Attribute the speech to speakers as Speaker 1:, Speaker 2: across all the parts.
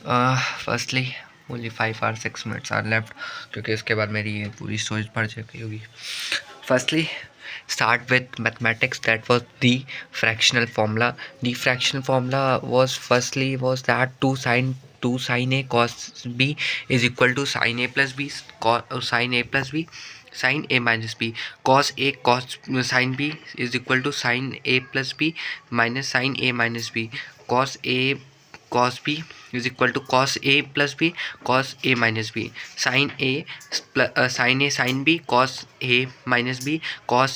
Speaker 1: Firstly only 5 or 6 minutes are left, क्योंकि इसके बाद मेरी ये पूरी स्टोरेज भर चुकी होगी. Firstly start with mathematics. That was the fractional formula. The fractional formula was that 2 sin a cos b is equal to sin a plus b sin a plus b sin a minus b cos a cos sin b is equal to sin a plus b minus sin a minus b cos a cos b is equal to cos a plus b cos a minus b sin a sin b cos a minus b cos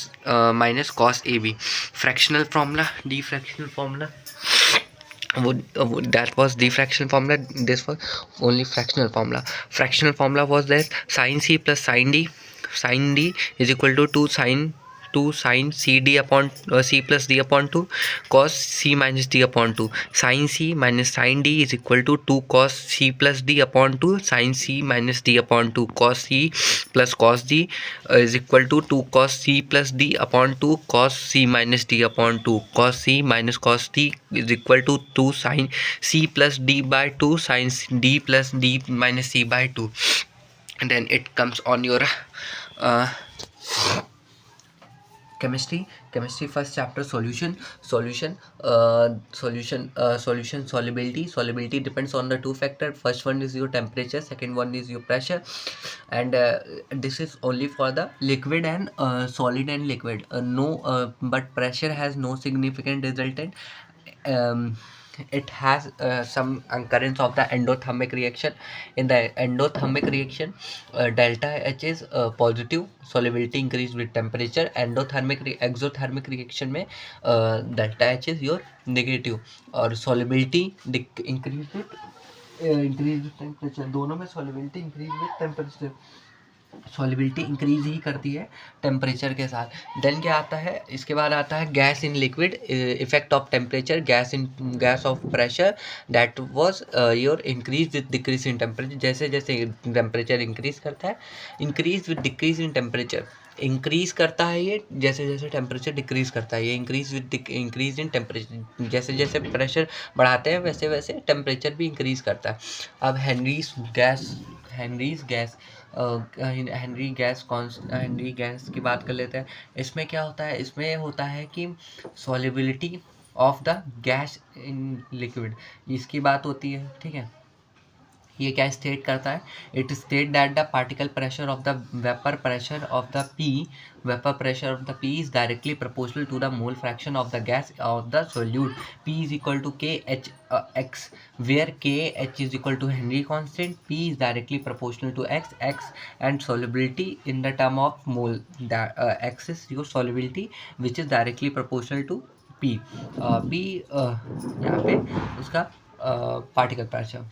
Speaker 1: minus cos ab. Fractional formula, the fractional formula that was the fractional formula. This was only fractional formula. Fractional formula was that sin c plus sin d is equal to 2 sin c d upon c plus d upon 2 cos c minus d upon 2. Sin c minus sin d is equal to 2 cos c plus d upon 2 sin c minus d upon 2 cos c plus cos d is equal to 2 cos c plus d upon 2 cos c minus d upon 2 cos c minus cos d is equal to 2 sin c plus d by 2 sin d plus d minus c by 2. And then it comes on your chemistry first chapter. Solution solubility depends on the two factor. First one is your temperature, second one is your pressure, and this is only for the liquid and solid and liquid. No but pressure has no significant resultant. It has some occurrence of the endothermic reaction. In the endothermic reaction, delta H is positive, solubility increase with temperature. Exothermic reaction में delta H is your negative और solubility increase with temperature. दोनों में solubility increase with temperature, solubility increase ही करती है temperature के साथ. Then क्या आता है, इसके बाद आता है gas in liquid, effect of temperature, gas off pressure. That was your increase with decrease in temperature. जैसे जैसे टेम्परेचर इंक्रीज करता है, increase with decrease in temperature, increase करता है ये जैसे जैसे टेम्परेचर डिक्रीज करता है. ये increase with increase in temperature, जैसे जैसे प्रेशर बढ़ाते हैं वैसे वैसे टेम्परेचर भी इंक्रीज करता है. अब हेनरीज गैस की बात कर लेते हैं. इसमें क्या होता है, इसमें होता है कि solubility of the gas in liquid, इसकी बात होती है. ठीक है, ये क्या स्टेट करता है, it state that the particle pressure of the vapour pressure of the p is directly proportional to the mole fraction of the gas of the solute. P is equal to k h x, where k h is equal to Henry constant, p is directly proportional to x and solubility in the term of mole. That x is your solubility which is directly proportional to p. p यहाँ पे उसका particle pressure.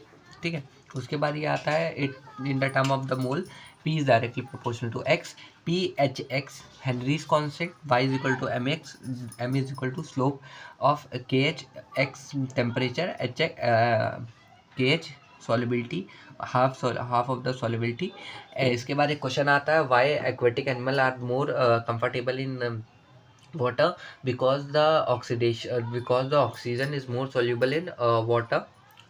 Speaker 1: ठीक है, उसके बाद ये आता है it in the term of the mole, p is directly proportional to x, p h x Henry's constant, y is equal to m x, m is equal to slope of k h x temperature, h k h solubility, half of the solubility. इसके बाद एक question आता है, why aquatic animal are more comfortable in water? Because the oxygen is more soluble in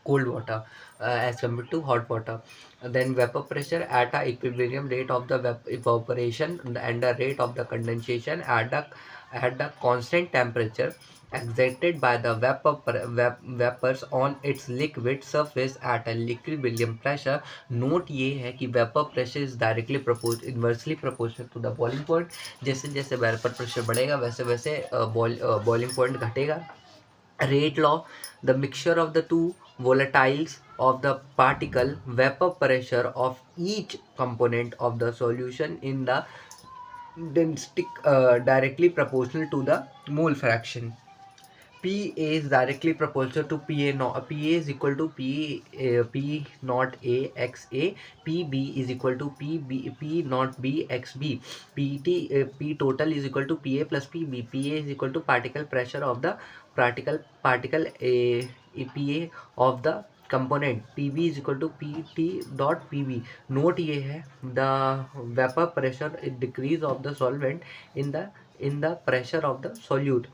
Speaker 1: cold water as compared to hot water. Then vapor pressure at a equilibrium rate of the evaporation and the rate of the condensation at the constant temperature exerted by the vapors on its liquid surface at a equilibrium pressure. Note ये है कि vapour pressure is directly inversely proportional to the boiling point. जैसे जैसे vapour pressure बढ़ेगा वैसे वैसे boiling point घटेगा. Rate law, the mixture of the two volatiles of the particle vapor pressure of each component of the solution in the density directly proportional to the mole fraction. PA is directly proportional to PA naught. PA is equal to P naught A x A. PB is equal to P naught B x B. P total is equal to PA plus PB. PA is equal to particle pressure of the particle PA of the component. PB is equal to PT dot PB. Note ये है, the vapor pressure decrease of the solvent in the pressure of the solute.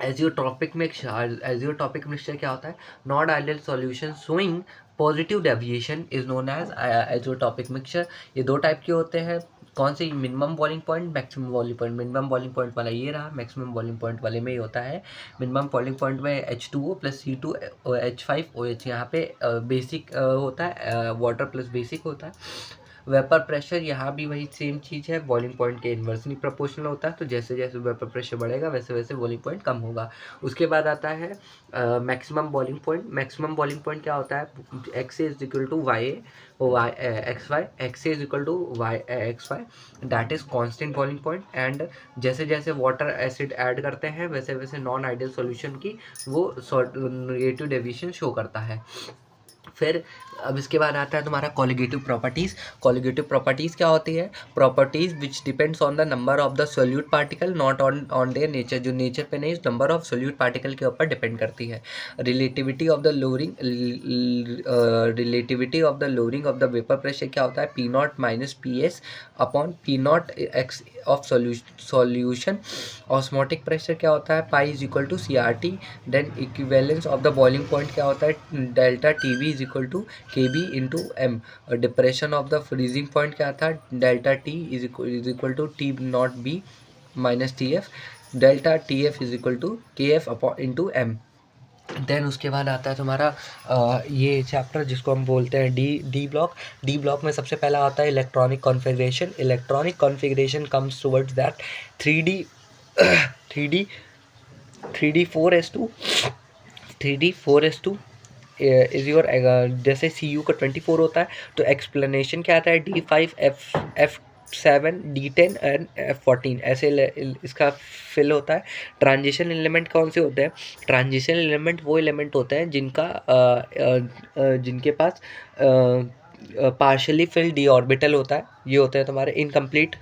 Speaker 1: Azeotropic mixture क्या होता है? Non ideal solution showing positive deviation is known as azeotropic mixture. ये दो type के होते हैं। कौन से? Minimum boiling point, maximum boiling point. Minimum boiling point वाला ये रहा, मैक्सिमम बॉइलिंग पॉइंट वाले में ही होता है। मिनिमम बॉइलिंग पॉइंट में H2O प्लस C2H5OH यहाँ पे बेसिक होता है, वाटर प्लस बेसिक होता है। वेपर प्रेशर यहाँ भी वही सेम चीज़ है, बॉइलिंग पॉइंट के इन्वर्सली प्रोपोर्शनल होता है। तो जैसे जैसे वेपर प्रेशर बढ़ेगा वैसे वैसे बॉइलिंग पॉइंट कम होगा। उसके बाद आता है maximum boiling point. Maximum boiling point क्या होता है? X is equal to Y X Y, X is equal to Y X Y, that is constant boiling point. And जैसे जैसे वाटर एसिड ऐड करते हैं वैसे वैसे नॉन आइडियल सॉल्यूशन की वो नेगेटिव डेविएशन शो करता है। फिर अब इसके बाद आता है तुम्हारा कॉलिगेटिव प्रॉपर्टीज़। कॉलिगेटिव प्रॉपर्टीज़ क्या होती है? Properties which depends on the number of the solute particle, not on their nature. जो नेचर पे नहीं, नंबर ऑफ सोल्यूट पार्टिकल के ऊपर डिपेंड करती है। Relativity of the lowering of the vapour pressure क्या होता है? P0 minus PS upon P0 X of solution. Osmotic pressure क्या होता है? Pi is equal to CRT। Then equivalence of the boiling point क्या होता है? Delta TB is equal to KB into M। Depression of the freezing point क्या था? Delta T is equal to T0B minus TF। Delta TF is equal to KF upon into M। Then उसके बाद आता है तुम्हारा ये chapter जिसको हम बोलते हैं डी ब्लॉक। डी ब्लॉक में सबसे पहला आता है electronic configuration. Electronic configuration comes towards that 3D 4s2 is your. जैसे CU का 24 होता है तो एक्सप्लेनेशन क्या आता है? D5 F7 D10 and F14 ऐसे इसका फिल होता है। ट्रांजिशन एलिमेंट कौन से होते हैं? ट्रांजिशन एलिमेंट वो एलिमेंट होते हैं जिनके पास पार्शली फिल्ड डी ऑर्बिटल होता है। ये होते हैं तुम्हारे इनकम्प्लीट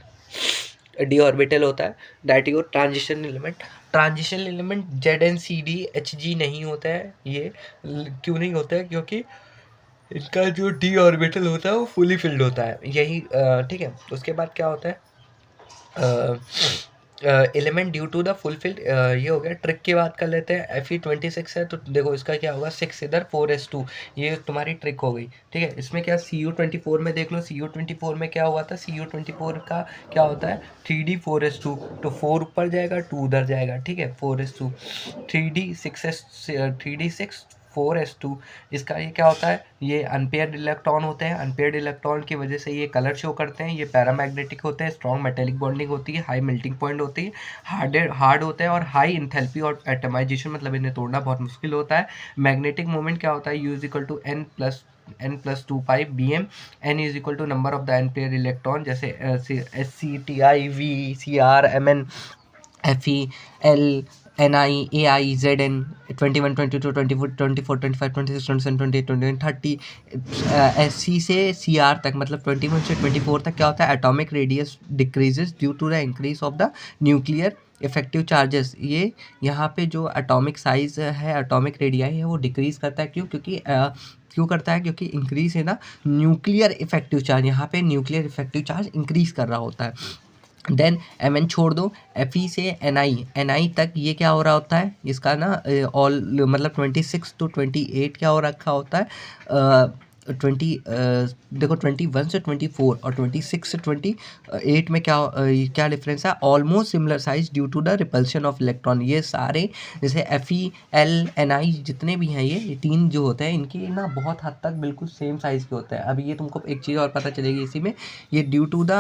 Speaker 1: डी ऑर्बिटल होता है, that your transition element. Transition element ZnCdHg नहीं होता है। ये क्यों नहीं होता है? क्योंकि इनका जो डी ऑर्बिटल होता है वो फुली फिल्ड होता है। यही ठीक है। उसके बाद क्या होता है? Element due to the fulfilled, ये हो गया। ट्रिक की बात कर लेते हैं। Fe26 है तो देखो इसका क्या होगा? 6 इधर 4s2, ये तुम्हारी ट्रिक हो गई। ठीक है। इसमें क्या CU24 में देख लो, CU24 में क्या हुआ था? CU24 का क्या होता है? 3D 4s2, तो 4 ऊपर जाएगा 2 उधर जाएगा। ठीक है। 4s2 3D6 4s2। इसका ये क्या होता है? ये अनपेयर्ड इलेक्ट्रॉन होते हैं। अनपेयर्ड इलेक्ट्रॉन की वजह से ये कलर शो करते हैं। ये पैरामैग्नेटिक होते हैं, स्ट्रॉन्ग मेटेलिक बॉन्डिंग होती है, हाई मेल्टिंग पॉइंट होती है, हार्ड होते हैं और हाई इंथैल्पी और एटमाइजेशन, मतलब इन्हें तोड़ना बहुत मुश्किल होता है। मैग्नेटिक मोमेंट क्या होता है? U is equal to n+2 pi BM। n is equal to number of the unpaired electron, जैसे SC TI V CR MN FE L NI AI ZN 21 22 24 25 26 27 28 29 30 SC से CR तक, मतलब 21 से 24 तक क्या होता है? Atomic radius decreases due to the increase of the nuclear effective charges. ये यहाँ पे जो एटॉमिक साइज है, एटॉमिक रेडियाई है, वो डिक्रीज करता है। क्यों? क्यों करता है? क्योंकि इंक्रीज है ना न्यूक्लियर इफेक्टिव चार्ज। यहाँ पे न्यूक्लियर इफेक्टिव चार्ज इंक्रीज कर रहा होता है। देन Mn छोड़ दो, Fe से Ni तक ये क्या हो रहा होता है? इसका ना ऑल मतलब 26 to 28 क्या हो रखा होता है? 20 देखो 21 से 24 और 26 से 28 में क्या डिफरेंस है? Almost similar size due to the repulsion of electron. ये सारे जैसे Fe L Ni जितने भी हैं, ये तीन जो होते हैं, इनके ना बहुत हद तक बिल्कुल सेम साइज़ के होते हैं। अभी ये तुमको एक चीज़ और पता चलेगी इसी में, ये ड्यू टू द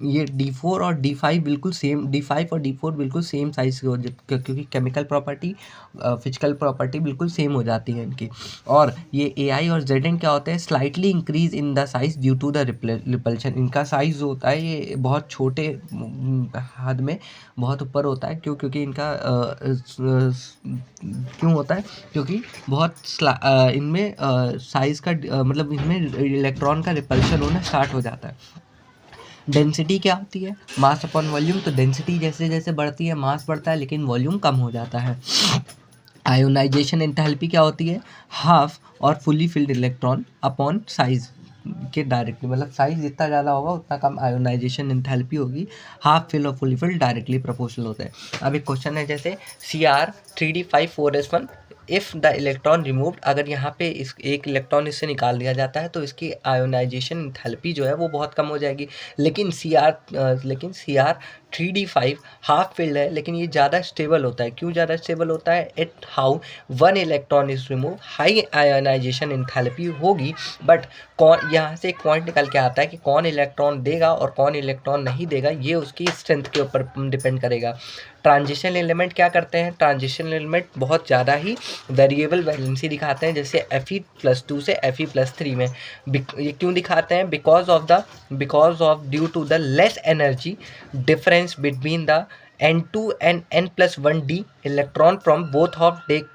Speaker 1: ये D4 और D5 बिल्कुल सेम, D5 और D4 बिल्कुल सेम साइज़ के हो, क्योंकि केमिकल प्रॉपर्टी फिजिकल प्रॉपर्टी बिल्कुल सेम हो जाती है इनकी। और ये AI और Zn क्या होते हैं? Slightly increase in the size due to the repulsion. इनका साइज जो होता है ये बहुत छोटे हद में बहुत ऊपर होता है। क्योंकि इनका क्यों होता है? क्योंकि बहुत इनमें साइज का मतलब इनमें इलेक्ट्रॉन का रिपल्शन होना स्टार्ट हो जाता है। डेंसिटी क्या होती है? Mass upon volume. तो डेंसिटी जैसे जैसे बढ़ती है मास बढ़ता है, लेकिन वॉल्यूम कम हो जाता है। आयोनाइजेशन एंथैल्पी क्या होती है? हाफ और fully filled electron upon size के डायरेक्टली, मतलब साइज जितना ज़्यादा होगा उतना कम आयोनाइजेशन एंथैल्पी होगी। हाफ फिल और फुली फिल डायरेक्टली प्रोपोर्शनल होता है। अब एक क्वेश्चन है जैसे Cr3d5 4s1 if the electron removed, अगर यहाँ पे इस एक इलेक्ट्रॉन इससे निकाल दिया जाता है तो इसकी आयोनाइजेशन एंथैल्पी जो है वो बहुत कम हो जाएगी। लेकिन Cr3d5 हाफ फिल्ड है, लेकिन ये ज़्यादा स्टेबल होता है। क्यों ज़्यादा स्टेबल होता है? It how one electron is remove, high ionisation enthalpy होगी, बट कौन, यहाँ से एक पॉइंट निकल के आता है कि कौन इलेक्ट्रॉन देगा और कौन इलेक्ट्रॉन नहीं देगा, ये उसकी स्ट्रेंथ के ऊपर डिपेंड करेगा। ट्रांजिशन एलिमेंट क्या करते हैं? ट्रांजिशन एलिमेंट बहुत ज़्यादा ही वेरिएबल वैलेंसी दिखाते हैं, जैसे Fe+2 से Fe+3 में। ये क्यों दिखाते हैं? Because of due to the less energy difference between the N2 and N+1d electron from both of take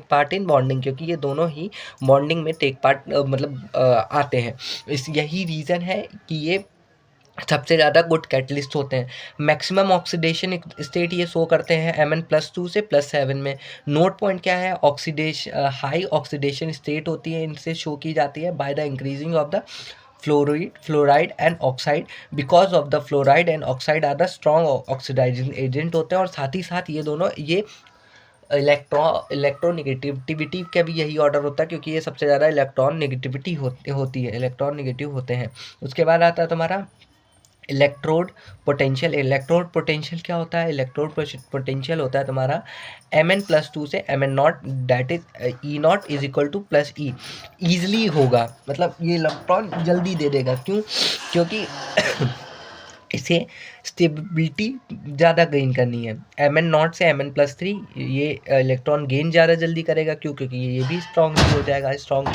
Speaker 1: part in bonding, क्योंकि ये दोनों ही बॉन्डिंग में टेक पार्ट आते हैं। यही रीज़न है कि ये सबसे ज़्यादा गुड कैटलिस्ट होते हैं। मैक्सिमम ऑक्सीडेशन स्टेट ये शो करते हैं Mn+2 से +7 में। नोट पॉइंट क्या है? हाई ऑक्सीडेशन स्टेट होती है, इनसे शो की जाती है by the increasing of the fluoride and oxide, because of the fluoride and oxide are the strong oxidising agent होते हैं। और साथ ही साथ ये दोनों इलेक्ट्रोनिगेटिविटी का भी यही ऑर्डर होता है, क्योंकि ये सबसे ज़्यादा इलेक्ट्रॉन नेगेटिविटी होती है, इलेक्ट्रॉन नेगेटिव होते हैं। उसके बाद आता है तुम्हारा इलेक्ट्रोड पोटेंशियल क्या होता है? इलेक्ट्रोड पोटेंशियल होता है तुम्हारा Mn+2 से Mn0, that is E0 is equal to +E। Easily होगा, मतलब ये इलेक्ट्रॉन जल्दी दे देगा। क्यों? क्योंकि इसे स्टेबिलिटी ज़्यादा गेन करनी है। Mn0 से Mn+3 ये इलेक्ट्रॉन गेन ज़्यादा जल्दी करेगा। क्यों? क्योंकि ये भी स्ट्रॉन्ग हो जाएगा, स्ट्रॉन्ग।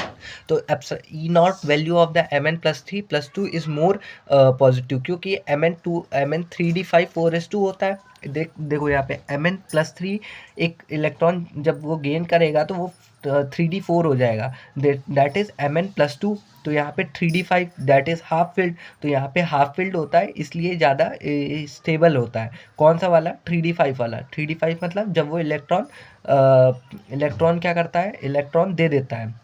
Speaker 1: तो E0 value of the Mn+3+2 is more positive, क्योंकि Mn3d5 4s2 होता है। देखो यहाँ पे Mn+3 एक इलेक्ट्रॉन जब वो गेन करेगा तो वो 3d4 हो जाएगा, दैट इज Mn+2। तो यहाँ पे 3d5 that is half filled, तो यहाँ पे हाफ फिल्ड होता है, इसलिए ज़्यादा स्टेबल होता है। कौन सा वाला? 3d5 वाला। 3d5 मतलब जब वो इलेक्ट्रॉन क्या करता है? इलेक्ट्रॉन दे देता है।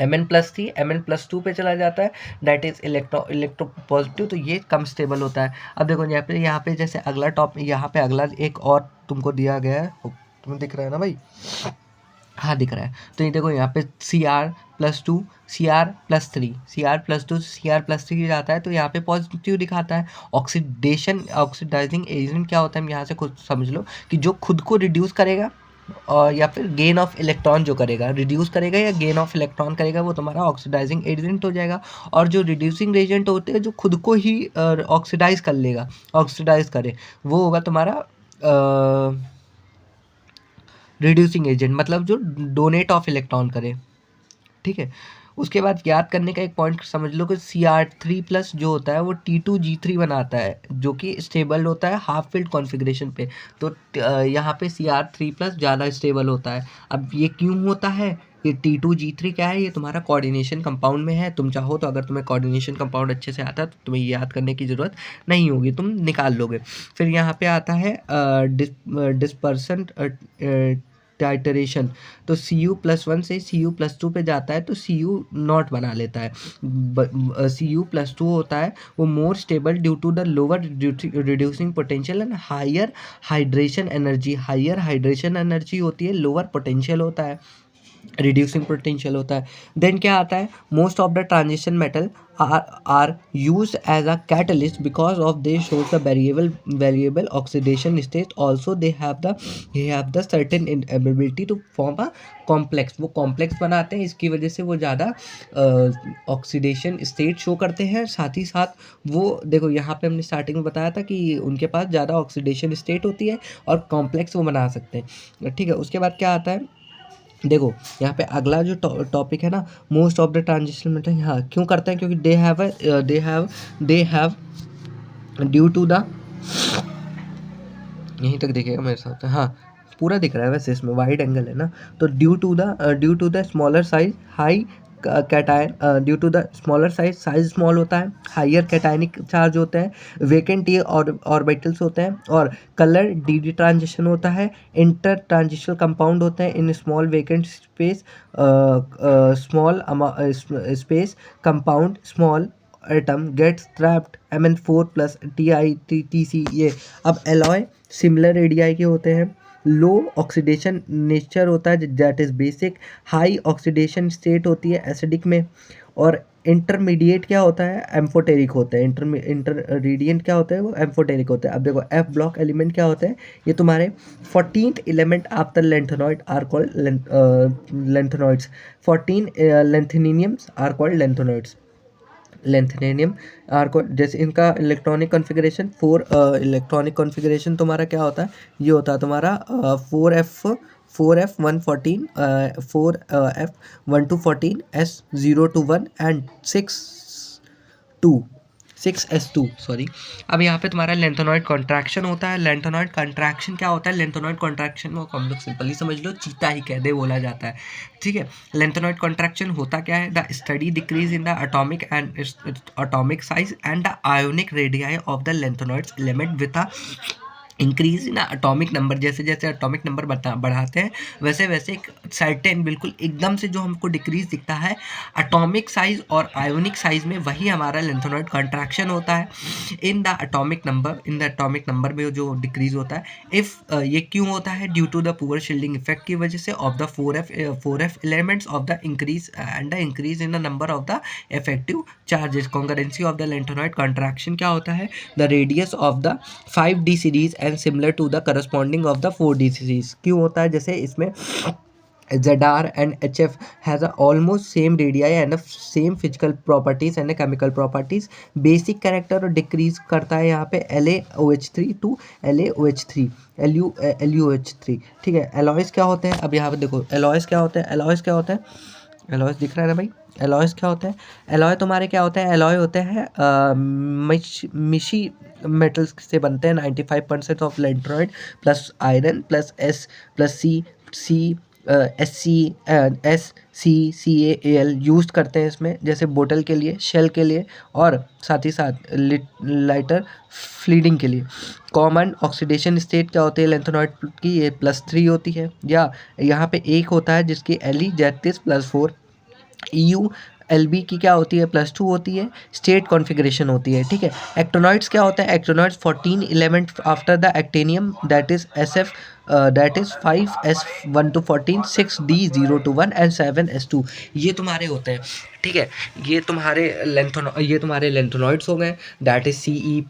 Speaker 1: Mn+3 Mn+2 पे चला जाता है, दैट इज इलेक्ट्रो पॉजिटिव, तो ये कम स्टेबल होता है। अब देखो यहाँ पे जैसे अगला यहाँ पे अगला एक और तुमको दिया गया है, तुम्हें दिख रहा है ना भाई? हाँ दिख रहा है। तो ये देखो यहाँ पे Cr+2 Cr+3 Cr+3 जाता है, तो यहाँ पे पॉजिटिव दिखाता है। ऑक्सीडाइजिंग एजेंट क्या होता है? यहाँ से खुद समझ लो कि जो खुद को रिड्यूस करेगा और या फिर गेन ऑफ इलेक्ट्रॉन जो करेगा, रिड्यूस करेगा या गेन ऑफ इलेक्ट्रॉन करेगा, वो तुम्हारा ऑक्सीडाइजिंग एजेंट हो जाएगा। और जो रिड्यूसिंग एजेंट होते हैं, जो खुद को ही ऑक्सीडाइज करे, वो होगा तुम्हारा रिड्यूसिंग एजेंट, मतलब जो डोनेट ऑफ इलेक्ट्रॉन करे। ठीक है। उसके बाद याद करने का एक पॉइंट समझ लो कि Cr3+ जो होता है वो T2G3 बनाता है, जो कि स्टेबल होता है हाफ फील्ड कॉन्फ़िगरेशन पे। तो यहाँ पे Cr3+ ज़्यादा स्टेबल होता है। अब ये क्यों होता है? ये T2G3 क्या है? ये तुम्हारा कोऑर्डिनेशन कंपाउंड में है। तुम चाहो तो, अगर तुम्हें कोऑर्डिनेशन कंपाउंड अच्छे से आता है तो तुम्हें याद करने की ज़रूरत नहीं होगी, तुम निकाल लोगे। फिर यहाँ पे आता है डिस्पर्सन टाइटरेशन। तो Cu+1 से Cu+2 पे जाता है तो Cu0 बना लेता है। Cu+2 होता है वो more stable due to the lower reducing potential and higher hydration energy होती है, लोअर पोटेंशियल होता है, रिड्यूसिंग पोटेंशियल होता है। देन क्या आता है? Most of the transition metal are use as a catalyst because of they shows the variable oxidation state. Also they have the certain ability to form a complex. वो complex बनाते हैं, इसकी वजह से वो ज़्यादा ऑक्सीडेशन स्टेट शो करते हैं। साथ ही साथ वो देखो यहाँ पे हमने स्टार्टिंग में बताया था कि उनके पास ज़्यादा ऑक्सीडेशन स्टेट होती है और कॉम्प्लेक्स वो बना सकते हैं। ठीक है। उसके बाद क्या आता है? देखो यहाँ पे अगला जो टॉपिक है ना, most of the transition metal यहाँ क्यों करते हैं? क्योंकि they have due to the, यहीं तक देखिएगा मेरे साथ, हाँ पूरा दिख रहा है वैसे, इसमें वाइड एंगल है ना। तो due to the smaller size, high
Speaker 2: cation due to the smaller size small होता है, हायर कैटायनिक चार्ज होते हैं, वेकेंट ये ऑर्बिटल्स होते हैं, और कलर डी ट्रांजिशन होता है, इंटर ट्रांजिशनल कंपाउंड होते हैं in small vacant space, small space compound small atom gets trapped Mn4 plus TiTTC ये। अब एलॉय सिमिलर रेडियाई के होते हैं, लो ऑक्सीडेशन नेचर होता है that is basic, high oxidation state होती है एसिडिक में, और इंटरमीडिएट क्या होता है एम्फोटेरिक होता है, इंटरमीडिएट क्या होता है वो एम्फोटेरिक होता है। अब देखो एफ ब्लॉक एलिमेंट क्या होते हैं, ये तुम्हारे 14th element after lanthanoid are called lanthanoids, 14 lanthanum are called lanthanoids. Lanthanum are को जैसे इनका इलेक्ट्रॉनिक कॉन्फ़िगरेशन 4 इलेक्ट्रॉनिक कॉन्फ़िगरेशन तुम्हारा क्या होता है, ये होता है तुम्हारा 4f114 4f1 to 14 s0 to 1 and 6s2 sorry. अब यहाँ पे तुम्हारा लेंथेनॉइड कॉन्ट्रैक्शन होता है। लेंथेनॉइड कॉन्ट्रैक्शन क्या होता है, लेंथेनॉइड कॉन्ट्रैक्शन को हम लोग सिंपली समझ लो चीता ही कह दे बोला जाता है, ठीक है। लेंथेनॉइड कॉन्ट्रैक्शन होता क्या है, the study decrease in the atomic size and the ionic radii of the lanthanoids element with a increase in atomic number. जैसे जैसे एटॉमिक नंबर बढ़ाते हैं वैसे वैसे एक सर्टेन बिल्कुल एकदम से जो हमको डिक्रीज दिखता है एटॉमिक साइज और आयोनिक साइज में, वही हमारा लेंथेनॉइड कॉन्ट्रैक्शन होता है इन द एटॉमिक नंबर में जो डिक्रीज होता है। इफ़ ये क्यों होता है, due to the poor shielding effect की वजह से of the 4f elements of the increase and the increase in the number of the effective charges. Concurrency of the lanthanoid contraction क्या होता है, the radius of the 5d series and similar to the corresponding of the 4d series. क्यों होता है, जैसे इसमें ZR and HF has a almost same radii and a same physical properties and a chemical properties। basic character और decrease करता है यहाँ पे LaOH3 to LaOH3 LuOH3, ठीक है। एलॉयस क्या होते हैं, अब यहाँ पे देखो एलॉयस क्या होते हैं, एलॉयस दिख रहा है ना भाई, एलॉयस क्या होते हैं, एलॉय तुम्हारे क्या होते हैं, एलॉय होते हैं मिशी मेटल्स से बनते हैं। 95% of lanthanoid plus iron plus S plus C SCCAl use करते हैं इसमें, जैसे बोतल के लिए, शेल के लिए, और साथ ही साथ लाइटर फ्लीडिंग के लिए। कॉमन ऑक्सीडेशन स्टेट क्या होती है लेंथेनॉइड की, ये +3 होती है, या यहाँ पे एक होता है जिसकी Li +4। EU LB की क्या होती है, +2 होती है, स्टेट कॉन्फ़िगरेशन होती है, ठीक है। एक्टोनॉइड्स क्या होता है, actinoids 14 element after the actinium that is SF that is 5s1 to 14 6d0 to 1 and 7s2 ये तुम्हारे होते हैं, ठीक है। ये तुम्हारे लेंथेनॉइड्स हो गए, that is CE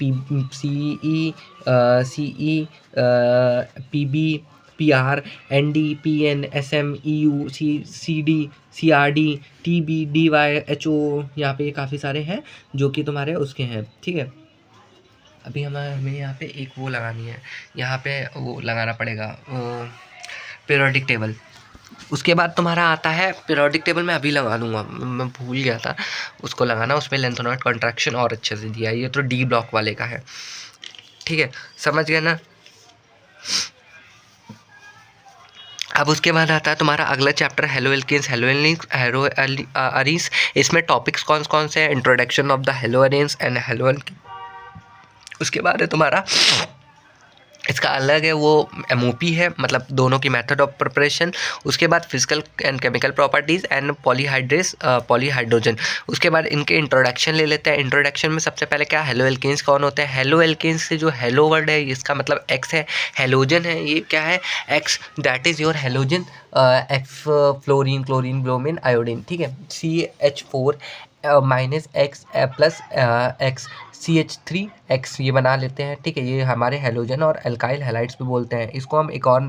Speaker 2: PB PR ND PN SM EU CD CRD TB DY HO, यहाँ पे काफ़ी सारे हैं जो कि तुम्हारे उसके हैं, ठीक है। अभी हमें यहाँ पे एक वो लगानी है, यहाँ पे वो लगाना पड़ेगा पीरियोडिक टेबल। उसके बाद तुम्हारा आता है पीरियोडिक टेबल, मैं अभी लगा दूंगा, मैं भूल गया था उसको लगाना। उसमें लेंथेनॉइड कॉन्ट्रैक्शन और अच्छे से दिया है, ये तो D ब्लॉक वाले का है, ठीक है, समझ गए ना। अब उसके बाद आता है तुम्हारा अगला चैप्टर हेलो अरीन्स। इसमें टॉपिक्स कौन कौन से हैं, introduction of the hello arenes and hello. उसके बाद है तुम्हारा इसका अलग है वो MOP है, मतलब दोनों की मेथड ऑफ प्रिपरेशन। उसके बाद physical and chemical properties and polyhydrogen. उसके बाद इनके इंट्रोडक्शन ले लेते हैं। इंट्रोडक्शन में सबसे पहले क्या, हेलो एल्केन्स कौन होते हैं। हेलो एल्केन्स से जो हेलो वर्ड है इसका मतलब X है, हेलोजन है ये क्या है, X that is your halogen, F fluorine chlorine bromine iodine, ठीक है। CH4 -X + X CH3X ये बना लेते हैं, ठीक है। ये हमारे हेलोजन और एल्काइल हैलाइड्स भी बोलते हैं। इसको हम एक और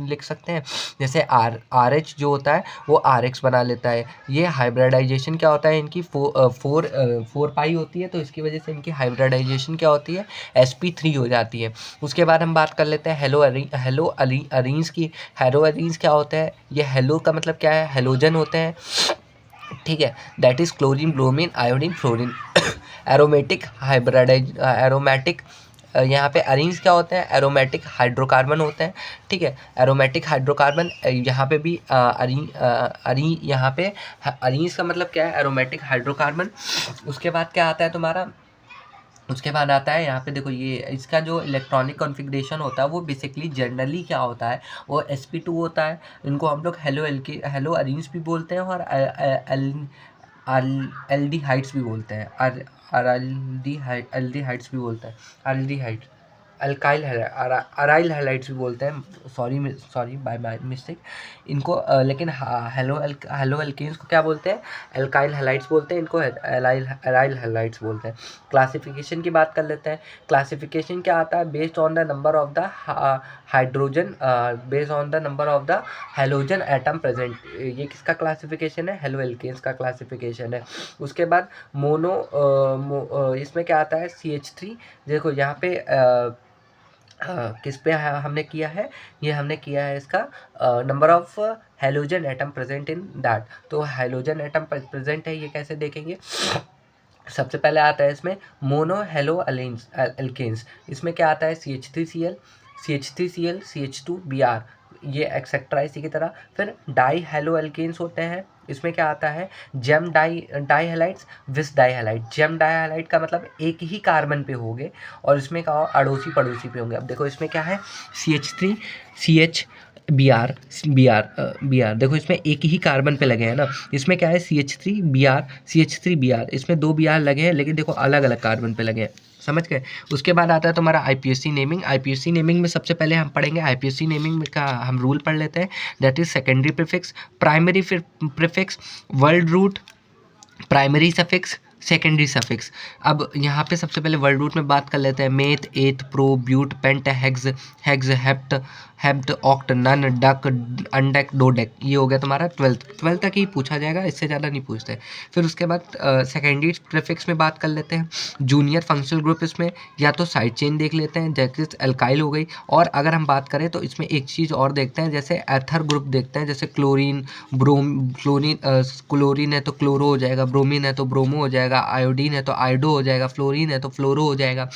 Speaker 2: लिख सकते हैं, जैसे RH जो होता है वो RX बना लेता है। ये हाइब्रिडाइजेशन क्या होता है, इनकी 4 पाई होती है, तो इसकी वजह से इनकी हाइब्रिडाइजेशन क्या होती है, sp3 हो जाती है। उसके बाद हम बात कर लेते हैं हेलो अरीन्स की। हेलो अरीन्स क्या होता है, ये हेलो का मतलब क्या है, हेलोजन होते हैं, ठीक है, that is chlorine bromine iodine fluorine. Aromatic यहाँ पे अरीन्स क्या होते हैं, एरोमेटिक हाइड्रोकार्बन होते हैं, ठीक है। एरोमेटिक हाइड्रोकार्बन यहाँ पे भी यहाँ पे अरीन्स का मतलब क्या है, एरोमेटिक हाइड्रोकार्बन। उसके बाद क्या आता है तुम्हारा, उसके बाद आता है यहाँ पे देखो, ये इसका जो इलेक्ट्रॉनिक कॉन्फ़िगरेशन होता है वो बेसिकली जनरली क्या होता है, वो sp2 होता है। इनको हम लोग हेलो अरीन्स भी बोलते हैं और एल्डिहाइड्स भी बोलते हैं, एल्डिहाइड्स भी बोलते हैं, एल्डिहाइड अराइल हैलाइड्स भी बोलते हैं, सॉरी बाय माय मिस्टेक इनको। लेकिन हेलो एल्केन्स को क्या बोलते हैं, एल्काइल हैलाइड्स बोलते हैं, इनको अराइल हैलाइड्स बोलते हैं। क्लासिफिकेशन की बात कर लेते हैं। क्लासिफिकेशन क्या आता है, based on the number of the hydrogen, based on the number of the halogen atom present. ये किसका क्लासिफिकेशन है, हेलो एल्केन्स का क्लासिफिकेशन है। उसके बाद इसमें क्या आता है, CH3। देखो यहाँ पे किस पे हमने किया है, ये हमने किया है इसका number of halogen atom present in that. तो हेलोजन एटम प्रेजेंट है, ये कैसे देखेंगे। सबसे पहले आता है इसमें मोनो हेलो एल्केन्स। इसमें क्या आता है, CH3Cl, CH3Cl, CH2Br, ये एक्सेट्रा इसी की तरह। फिर डाई हेलो एल्केन्स होते हैं, इसमें क्या आता है, gem di halides, vic di halide. Gem di halide का मतलब एक ही कार्बन पे होंगे और इसमें क्या अड़ोसी पड़ोसी पे होंगे। अब देखो इसमें क्या है, CH3 CH Br देखो इसमें एक ही कार्बन पे लगे हैं ना। इसमें क्या है, CH3Br, इसमें 2 Br लगे हैं, लेकिन देखो अलग अलग कार्बन पे लगे हैं, समझ गए। उसके बाद आता है तुम्हारा IPSC नेमिंग। IPSC नेमिंग में सबसे पहले हम पढ़ेंगे, IPSC नेमिंग का हम रूल पढ़ लेते हैं। That is secondary prefix, primary prefix, word root, primary suffix, secondary suffix. अब यहाँ पे सबसे पहले वर्ड रूट में बात कर लेते हैं। Meth, eth, pro, but, pent, hex, hept, oct, non, dec, undec, dodec. ये हो गया तुम्हारा 12th तक ही पूछा जाएगा, इससे ज़्यादा नहीं पूछते। फिर उसके बाद सेकेंडरी प्रीफिक्स में बात कर लेते हैं। जूनियर फंक्शनल ग्रुप, इसमें या तो साइड चेन देख लेते हैं, जैसे एल्काइल हो गई, और अगर हम बात करें तो इसमें एक चीज़ और देखते हैं, जैसे एथर ग्रुप देखते हैं, जैसे क्लोरीन है तो क्लोरो हो जाएगा, ब्रोमीन है तो ब्रोमो हो जाएगा, आयोडीन है तो आयोडो हो जाएगा, फ्लोरीन है तो फ्लोरो हो जाएगा।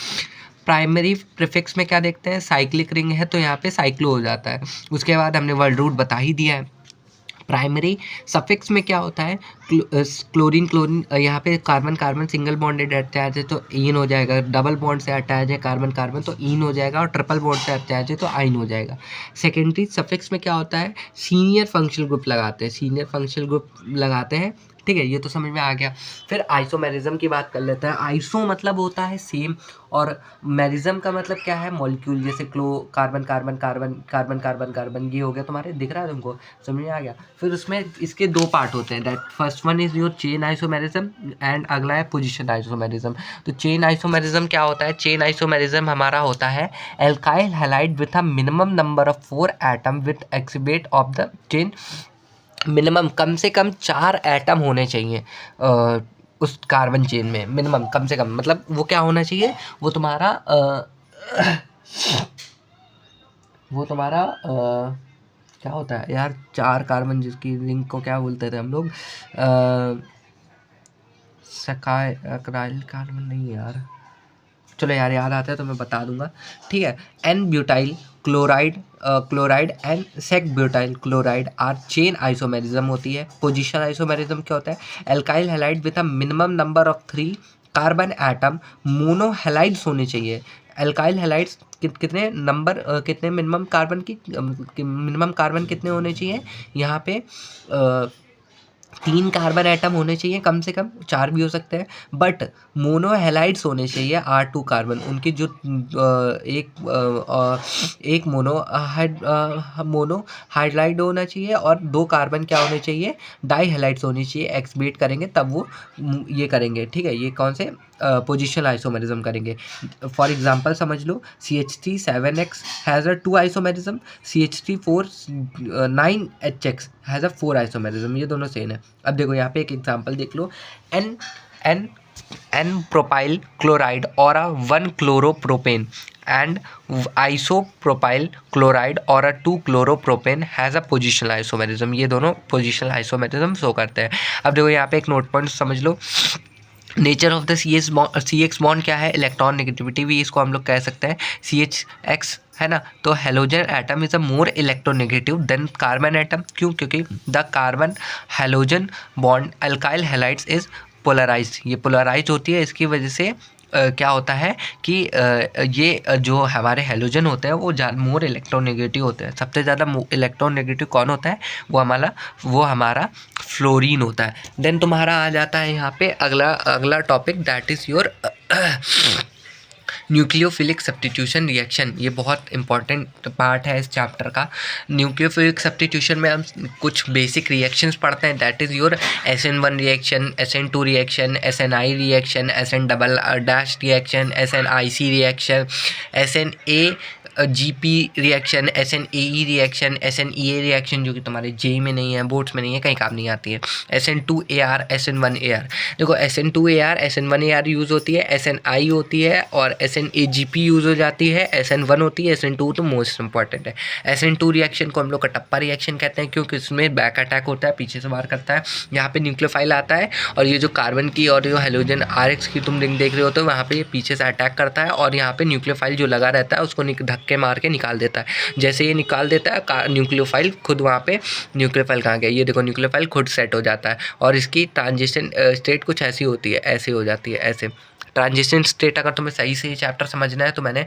Speaker 2: प्राइमरी प्रीफिक्स में क्या देखते हैं, साइक्लिक रिंग है तो यहाँ पे साइक्लो हो जाता है। उसके बाद हमने वर्ड रूट बता ही दिया है। प्राइमरी सफिक्स में क्या होता है, क्लोरीन यहाँ पे कार्बन सिंगल बॉन्डेड अटैच है तो ईन हो जाएगा, डबल बॉन्ड से अटैच है कार्बन तो ईन हो जाएगा, और ट्रिपल बॉन्ड से अटैच है तो आइन हो जाएगा। सेकेंडरी सफिक्स में क्या होता है, सीनियर फंक्शनल ग्रुप लगाते हैं, ठीक है, ये तो समझ में आ गया। फिर आइसोमेरिज्म की बात कर लेते हैं। आइसो मतलब होता है सेम, और मेरिज्म का मतलब क्या है, मॉलिक्यूल, जैसे कार्बन, ये हो गया तुम्हारे, दिख रहा है तुमको, समझ में आ गया। फिर उसमें इसके 2 पार्ट होते हैं, that first one is your chain isomerism and अगला है पोजिशन आइसोमेरिज्म। तो चेन आइसोमेरिज्म क्या होता है, चेन आइसोमेरिज्म हमारा होता है alkyl halide with a minimum number of 4 atom with exhibit of the chain. Minimum कम से कम 4 एटम होने चाहिए उस कार्बन चेन में, मिनिमम कम से कम, मतलब वो क्या होना चाहिए, वो तुम्हारा क्या होता है यार, 4 कार्बन जिसकी रिंग को क्या बोलते थे हम लोग, अक्राइल कार्बन नहीं यार, चलो यार याद आता है तो मैं बता दूंगा, ठीक है। N butyl chloride and sec butyl chloride are chain isomerism होती है। पोजिशन आइसोमेरिज्म क्या होता है, alkyl halide with a minimum number of 3 carbon atom, mono halides होने चाहिए। एल्काइल हैलाइड्स कितने मिनिमम कार्बन कितने होने चाहिए, यहाँ पे 3 कार्बन एटम होने चाहिए, कम से कम 4 भी हो सकते हैं, बट मोनो हैलाइड्स होने चाहिए 8 कार्बन, उनकी जो एक मोनो हाइड्राइड होना चाहिए, और 2 कार्बन क्या होने चाहिए, डाई हैलाइड्स होनी चाहिए। एक्सबेट करेंगे तब वो ये करेंगे, ठीक है, ये कौन से पोजिशनल आइसोमेरिज्म करेंगे। फॉर एग्जांपल समझ लो, CH3 7X has a 2 isomerism, CH3 9HX has a 4 isomerism, ये दोनों सेम है। अब देखो यहाँ पे एक एग्जांपल देख लो, एन प्रोपाइल क्लोराइड और 1 क्लोरोप्रोपेन एंड आइसोप्रोपाइल क्लोराइड और 2 chloropropane has a positional isomerism. ये दोनों पोजिशनल आइसोमेरिज्म शो करते हैं। अब देखो यहाँ पे एक नोट पॉइंट समझ लो, nature of the C X bond क्या है, इलेक्ट्रॉन नेगेटिविटी भी इसको हम लोग कह सकते हैं, सी एच एक्स है ना। तो halogen atom is a more electronegative than carbon atom, क्यों? क्योंकि the carbon halogen bond alkyl halides is polarise, ये पोलराइज होती है, इसकी वजह से क्या होता है कि ये जो हमारे हेलोजन होते हैं वो मोर इलेक्ट्रोनेगेटिव होते हैं। सबसे ज़्यादा इलेक्ट्रोनेगेटिव कौन होता है? वो हमारा फ्लोरीन होता है। देन तुम्हारा आ जाता है यहाँ पे अगला topic, that is your nucleophilic substitution reaction. ये बहुत इंपॉर्टेंट पार्ट है इस चैप्टर का। न्यूक्लियोफिलिक सब्स्टिट्यूशन में हम कुछ बेसिक रिएक्शंस पढ़ते हैं, that is your SN1 reaction, SN2 reaction, SNI reaction, SN double dash reaction, SNIC reaction, SNA GP reaction, SNAE reaction, SNEA reaction जो कि तुम्हारे JEE में नहीं है, बोर्ड्स में नहीं है, कहीं काम नहीं आती है। SN2AR, SN1AR। देखो SN2AR, SN1AR यूज़ होती है, SNI होती है और SNAGP यूज़ हो जाती है, SN1 होती है, SN2 तो मोस्ट इंपॉर्टेंट है। SN2 रिएक्शन को हम लोग कटप्पा रिएक्शन कहते हैं, क्योंकि इसमें बैक अटैक होता है, पीछे से वार करता है। यहाँ पे न्यूक्लियोफाइल आता है और ये जो कार्बन की और जो हेलोजन RX की तुम रिंग देख रहे होते हो, वहाँ पे ये पीछे से अटैक करता है और यहाँ पे न्यूक्लियोफाइल जो लगा रहता है उसको धक्के मार के निकाल देता है। जैसे ये निकाल देता है न्यूक्लियोफाइल खुद, वहाँ पे न्यूक्लियोफाइल कहाँ गया, ये देखो न्यूक्लियोफाइल खुद सेट हो जाता है और इसकी ट्रांजिशन स्टेट कुछ ऐसी होती है, ऐसे हो जाती है, ऐसे ट्रांजिशन स्टेट। अगर तुम्हें सही से ये चैप्टर समझना है तो मैंने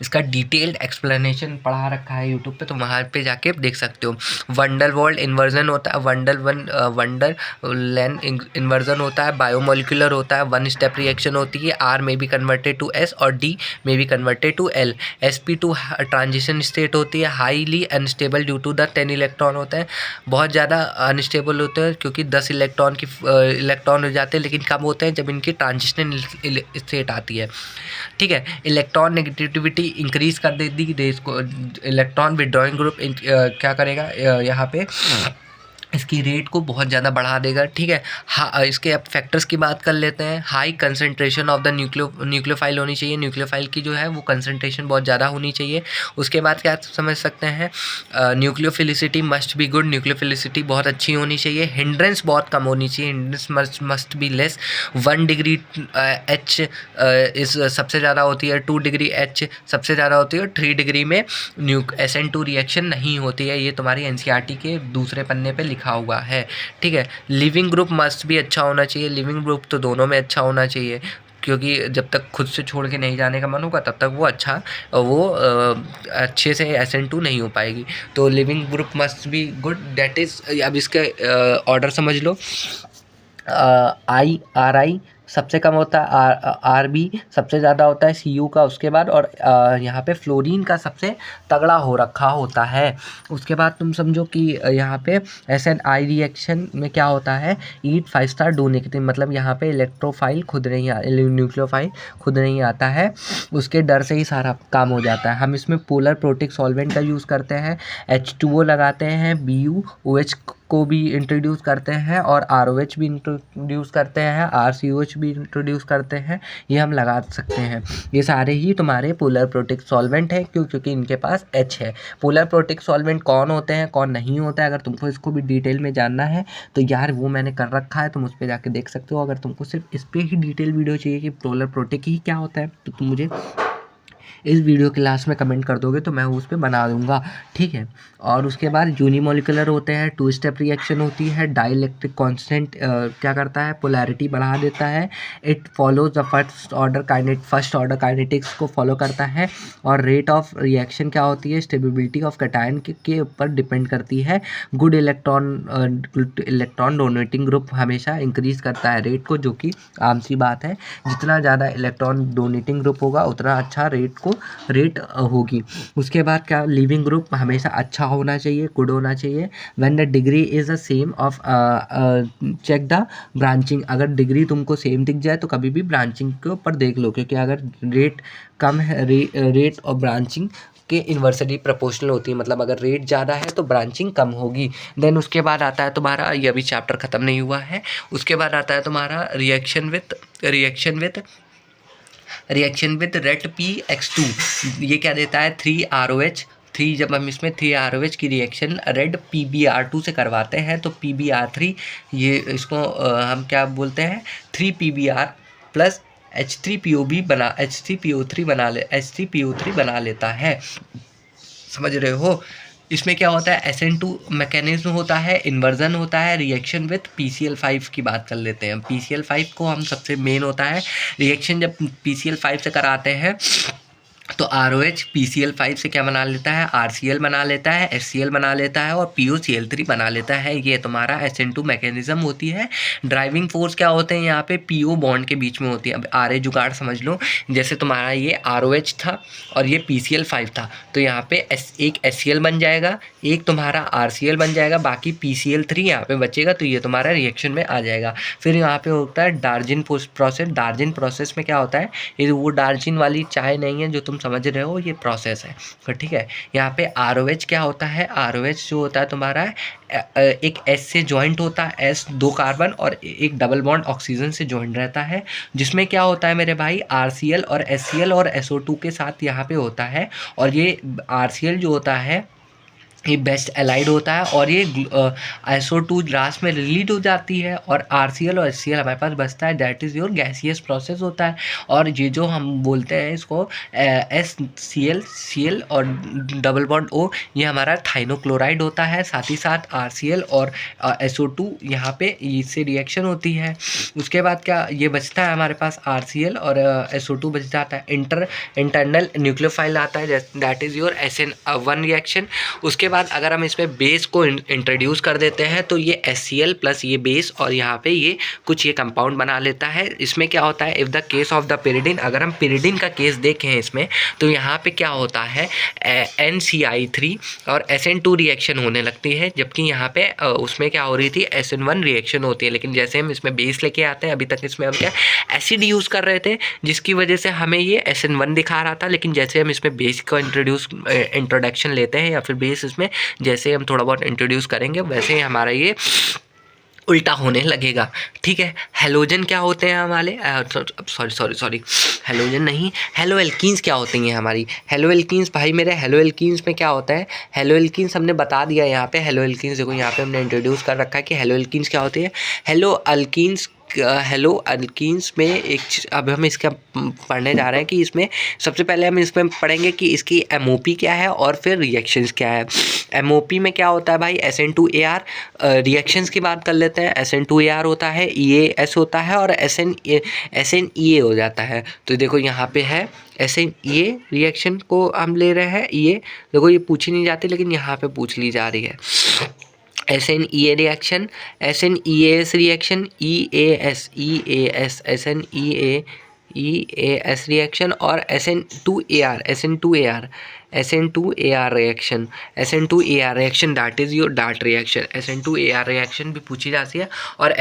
Speaker 2: इसका डिटेल्ड एक्सप्लेनेशन पढ़ा रखा है यूट्यूब पे, तो वहाँ पे जाके देख सकते हो। वंडरवॉल्ड इन्वर्जन होता है, वंडर लेन इन्वर्जन होता है, बायोमोलिकुलर होता है, वन स्टेप रिएक्शन होती है, R में बी कन्वर्टेड टू S और D में be converted to L। sp2 transition state होती है, highly unstable due to the 10 electron होते हैं, बहुत ज़्यादा अनस्टेबल होते हैं क्योंककि 10 इलेक्ट्रॉन हो जाते हैं, लेकिन कब होते हैं? जब इनकी ट्रांजिशन स्टेट आती है, ठीक है। इलेक्ट्रॉन नेगेटिविटी इंक्रीज कर देती है, इसको इलेक्ट्रॉन विड्रॉइंग ग्रुप क्या करेगा यहाँ पे, इसकी रेट को बहुत ज़्यादा बढ़ा देगा, ठीक है। हाँ, इसके अब फैक्टर्स की बात कर लेते हैं। High concentration of the nucleophile होनी चाहिए, न्यूक्लियोफाइल की जो है वो कंसंट्रेशन बहुत ज़्यादा होनी चाहिए। उसके बाद क्या समझ सकते हैं, nucleophilicity must be good, nucleophilicity बहुत अच्छी होनी चाहिए। हिंड्रेंस बहुत कम होनी चाहिए, hindrance must be less. 1 degree H इस सबसे ज़्यादा होती है, 2 डिग्री H सबसे ज़्यादा होती है, 3 डिग्री में SN2 रिएक्शन नहीं होती है। ये तुम्हारी NCERT के दूसरे पन्ने पे लिखा हुआ है, ठीक है। लिविंग ग्रुप मस्ट भी अच्छा होना चाहिए, लिविंग ग्रुप तो दोनों में अच्छा होना चाहिए, क्योंकि जब तक खुद से छोड़ के नहीं जाने का मन होगा तब तक वो अच्छे से SN2 नहीं हो पाएगी। तो leaving group must be good, that is, अब इसके ऑर्डर समझ लो। RI सबसे कम होता है, RB सबसे ज़्यादा होता है CU का, उसके बाद और यहाँ पे फ्लोरीन का सबसे तगड़ा हो रखा होता है। उसके बाद तुम समझो कि यहाँ पे SNI रिएक्शन में क्या होता है, ईट 5 स्टार डो नेगेटिव, मतलब यहाँ पे इलेक्ट्रोफाइल खुद नहीं न्यूक्लियोफाइल खुद नहीं आता है, उसके डर से ही सारा काम हो जाता है। हम इसमें पोलर प्रोटिक सॉल्वेंट का यूज़ करते हैं, H2O लगाते हैं, BuOH को भी इंट्रोड्यूस करते हैं और ROH भी इंट्रोड्यूस करते हैं, RCOH भी इंट्रोड्यूस करते हैं, ये हम लगा सकते हैं। ये सारे ही तुम्हारे पोलर प्रोटिक सॉल्वेंट है, क्योंकि इनके पास H है। पोलर प्रोटिक सॉल्वेंट कौन होते हैं, कौन नहीं होता है, अगर तुमको इसको भी डिटेल में जानना है तो यार वो मैंने कर रखा है, तुम उस पर जाके देख सकते हो। अगर तुमको सिर्फ इस पर ही डिटेल वीडियो चाहिए कि पोलर प्रोटिक ही क्या होता है, तो तुम मुझे इस वीडियो के लास्ट में कमेंट कर दोगे तो मैं उस पर बना दूंगा, ठीक है। और उसके बाद यूनिमोलिकुलर होते हैं, 2 स्टेप रिएक्शन होती है, डाइलेक्ट्रिक कांस्टेंट क्या करता है, पोलैरिटी बढ़ा देता है। It follows the first order kinetics को फॉलो करता है। और रेट ऑफ रिएक्शन क्या होती है, स्टेबिलिटी ऑफ कैटायन के ऊपर डिपेंड करती है। गुड इलेक्ट्रॉन डोनेटिंग ग्रुप हमेशा इंक्रीज करता है रेट को, जो कि आम सी बात है, जितना ज़्यादा इलेक्ट्रॉन डोनेटिंग ग्रुप होगा उतना अच्छा रेट होगी। उसके बाद क्या, लिविंग ग्रुप हमेशा अच्छा होना चाहिए, गुड होना चाहिए। When the degree is the same of check the branching, अगर डिग्री तुमको सेम दिख जाए तो कभी भी ब्रांचिंग के ऊपर देख लो, क्योंकि अगर रेट कम है, रेट और ब्रांचिंग के इन्वर्सली प्रोपोर्शनल होती है, मतलब अगर रेट ज़्यादा है तो ब्रांचिंग कम होगी। देन उसके बाद आता है तुम्हारा, ये अभी चैप्टर ख़त्म नहीं हुआ है, उसके बाद आता है तुम्हारा रिएक्शन विथ रेट PX2। ये क्या देता है, 3 जब हम इसमें 3ROH की रिएक्शन रेड PbR2 से करवाते हैं तो PbR3 ये इसको हम क्या बोलते हैं 3PbR प्लस H3PO3 बना लेता है। समझ रहे हो? इसमें क्या होता है, SN2 मैकेनिज्म होता है, इन्वर्जन होता है, रिएक्शन विथ PCl5 की बात कर लेते हैं। PCl5 को हम सबसे मेन होता है रिएक्शन जब PCl5 से कराते हैं तो ROH PCl5 से क्या बना लेता है, RCl बना लेता है, HCl बना लेता है और POCl3 बना लेता है। ये तुम्हारा SN2 मैकेनिज्म होती है। ड्राइविंग फोर्स क्या होते हैं यहाँ पे, PO बॉन्ड के बीच में होती है। अब RA जुगाड़ समझ लो, जैसे तुम्हारा ये ROH था और ये PCl5 था तो यहाँ पे एक HCl बन जाएगा, एक तुम्हारा RCl बन जाएगा, बाकी PCl3 यहाँ पे बचेगा तो ये तुम्हारा रिएक्शन में आ जाएगा। फिर यहाँ पे होता है डार्जिन प्रोसेस। डार्जिन प्रोसेस में क्या होता है, ये वो डार्जिन वाली चाय नहीं है जो तुम समझ रहे हो, ये प्रोसेस है। तो ठीक है, यहाँ पे ROH क्या होता है, ROH जो होता है तुम्हारा एक S से जॉइंट होता है, S 2 कार्बन और एक डबल बॉन्ड ऑक्सीजन से जॉइंट रहता है, जिसमें क्या होता है मेरे भाई RCl और HCl और SO2 के साथ यहाँ पे होता है। और ये RCl जो होता है ये बेस्ट एलाइड होता है और ये SO2 लास्ट में रिलीज हो जाती है और RCl और HCl हमारे पास बचता है, that is your gaseous process होता है। और ये जो हम बोलते हैं इसको HCl और डबल बॉन्ड O, ये हमारा थाइनोक्लोराइड होता है। साथ ही साथ RCl और SO2 यहाँ पे इससे रिएक्शन होती है। उसके बाद क्या ये बचता है हमारे पास, RCl और SO2 बच जाता है। इंटरनल न्यूक्लियोफाइल आता है, that is your SN1 reaction. उसके बाद अगर हम इसमें बेस को इंट्रोड्यूस कर देते हैं तो ये HCl प्लस ये बेस और यहाँ पे ये कुछ ये कंपाउंड बना लेता है। इसमें क्या होता है, if the case of the pyridine, अगर हम पिरिडिन का केस देखें इसमें तो यहाँ पे क्या होता है NCI3 और SN2 रिएक्शन होने लगती है, जबकि यहाँ पे उसमें क्या हो रही थी, SN1 रिएक्शन होती है। लेकिन जैसे हम इसमें बेस लेके आते हैं, अभी तक इसमें हम क्या एसिड यूज़ कर रहे थे जिसकी वजह से हमें ये SN1 दिखा रहा था, लेकिन जैसे हम इसमें बेस का इंट्रोडक्शन लेते हैं या फिर बेस इसमें जैसे हम थोड़ा बहुत इंट्रोड्यूस करेंगे वैसे ही हमारा ये उल्टा होने लगेगा। ठीक है, हेलोजन क्या होते हैं हमारे, सॉरी हेलोजन नहीं, हेलो एल्कीन्स क्या होती हैं हमारी। हेलो एल्कीन्स भाई मेरे, हेलो एल्कीन्स में क्या होता है, हेलो एल्कीन्स हमने बता दिया यहाँ पे। हेलो एल्कीन्स देखो यहाँ पे हमने इंट्रोड्यूस कर रखा है कि हेलो एल्कीन्स क्या होती है। हेलो अल्कीन्स में एक अब हम इसका पढ़ने जा रहे हैं कि इसमें सबसे पहले हम इसमें पढ़ेंगे कि इसकी MOP क्या है और फिर रिएक्शंस क्या है। MOP में क्या होता है भाई, SN2AR। रिएक्शंस की बात कर लेते हैं, SN2AR होता है, EAS होता है और SNEA हो जाता है। तो देखो यहाँ पे है SNEA रिएक्शन को हम ले रहे हैं। ये देखो ये पूछी नहीं जाती लेकिन यहाँ पे पूछ ली जा रही है। SNEA reaction, SNEAS reaction, EAS reaction और SN2AR reaction, that is your dart reaction. SN2AR reaction भी पूछी जाती है और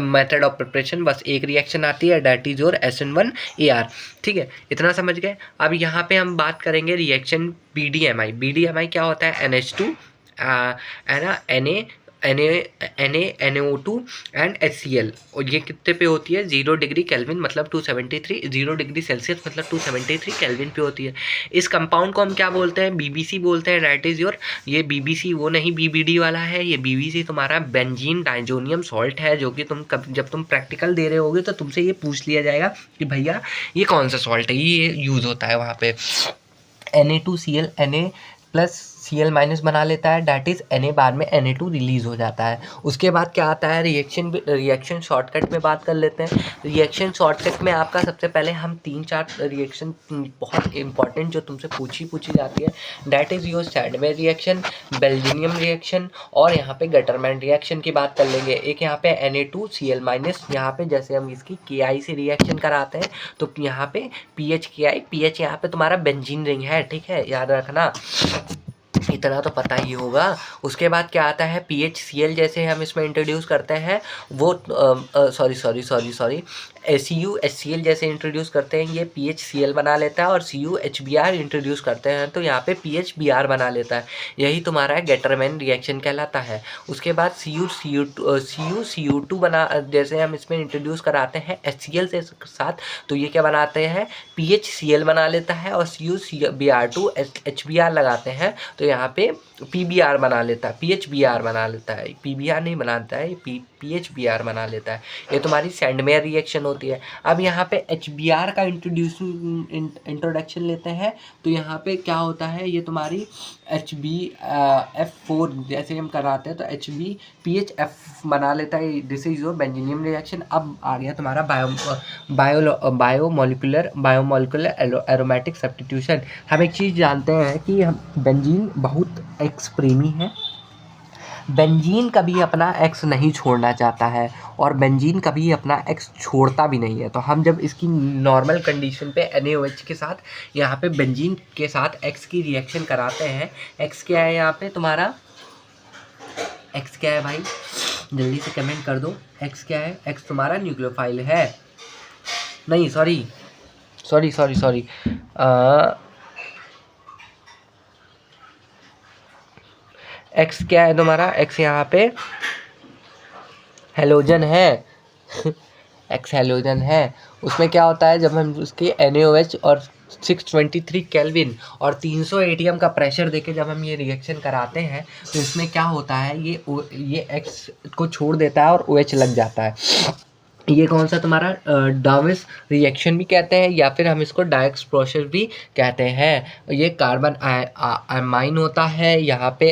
Speaker 2: मेथड ऑफ प्रिपरेशन बस एक रिएक्शन आती है, दैट इज़ योर SN1AR। ठीक है, इतना समझ गए। अब यहाँ पे हम बात करेंगे रिएक्शन BDMI क्या होता है, NH2 है ना, NaNO2 एंड HCl। और ये कितने पे होती है, 0 डिग्री केल्विन मतलब 273, 0 डिग्री सेल्सियस मतलब 273 केल्विन पे होती है। इस कंपाउंड को हम क्या बोलते हैं, BBC बोलते हैं, दैट इज़ योर, ये BBC वो नहीं BBD वाला है, ये BBC तुम्हारा बेंजीन डाइजोनियम सॉल्ट है, जो कि जब तुम प्रैक्टिकल दे रहे होगे तो तुमसे ये पूछ लिया जाएगा कि भैया ये कौन सा सॉल्ट है, ये यूज़ होता है वहाँ पे। Na2Cl Na plus Cl minus बना लेता है, डैट इज़ Na बाद में Na2 रिलीज़ हो जाता है। उसके बाद क्या आता है, रिएक्शन शॉर्टकट में बात कर लेते हैं। रिएक्शन शॉर्टकट में आपका सबसे पहले हम 3-4 रिएक्शन बहुत इंपॉर्टेंट जो तुमसे पूछी जाती है, that is your Sandmeyer reaction, Belgium reaction और यहाँ पे गटरमैन रिएक्शन की बात कर लेंगे। एक यहाँ पे Na2Cl माइनस, यहाँ पे जैसे हम इसकी Ki से रिएक्शन कराते हैं तो यहाँ पे PHKI, PH यहाँ पे तुम्हारा बेंजीन रिंग है। ठीक है, याद रखना, इतना तो पता ही होगा। उसके बाद क्या आता है, PHCl जैसे हम इसमें इंट्रोड्यूस करते हैं वो सॉरी HCl जैसे इंट्रोड्यूस करते हैं, ये PHCl बना लेता है और CuHBr इंट्रोड्यूस करते हैं तो यहाँ पे PHBr बना लेता है। यही तुम्हारा गेटरमैन रिएक्शन कहलाता है। उसके बाद CuCO2 बना, जैसे हम इसमें इंट्रोड्यूस कराते हैं HCl से साथ तो ये क्या बनाते हैं, PHCl बना लेता है और CuCbr2 HBr लगाते हैं तो यहाँ पे PBr बना लेता है, PHBr बना लेता है, PBr नहीं बनाता है, PHBr बना लेता है। ये तुम्हारी सैंडमेयर रिएक्शन होती है। अब यहाँ पे HBr का इंट्रोडक्शन लेते हैं, तो यहाँ पे क्या होता है, ये तुम्हारी HbF4 जैसे हम कराते हैं तो HbPHF बना लेता है। This is your benzenium reaction. अब आ गया तुम्हारा बायोमोलिकुलर एरोमेटिक सब्स्टिट्यूशन। हम एक चीज़ जानते हैं कि हम बेंजीन बहुत एक्स प्रेमी है, बेंजीन कभी अपना एक्स नहीं छोड़ना चाहता है और बेंजीन कभी अपना एक्स छोड़ता भी नहीं है। तो हम जब इसकी नॉर्मल कंडीशन पे NaOH के साथ यहाँ पे बेंजीन के साथ एक्स की रिएक्शन कराते हैं, एक्स क्या है यहाँ पे तुम्हारा, एक्स क्या है भाई, जल्दी से कमेंट कर दो, एक्स क्या है, एक्स तुम्हारा न्यूक्लियोफाइल है, नहीं सॉरी, एक्स क्या है तुम्हारा, एक्स यहाँ पे हेलोजन है एक्स हेलोजन है। उसमें क्या होता है, जब हम उसके NaOH और 623 केल्विन और 300 ATM का प्रेशर देके जब हम ये रिएक्शन कराते हैं तो इसमें क्या होता है, ये एक्स को छोड़ देता है और OH लग जाता है। ये कौन सा तुम्हारा डाविस रिएक्शन भी कहते हैं या फिर हम इसको डायक्स प्रोसेस भी कहते हैं। ये कार्बन अमाइन होता है, यहाँ पे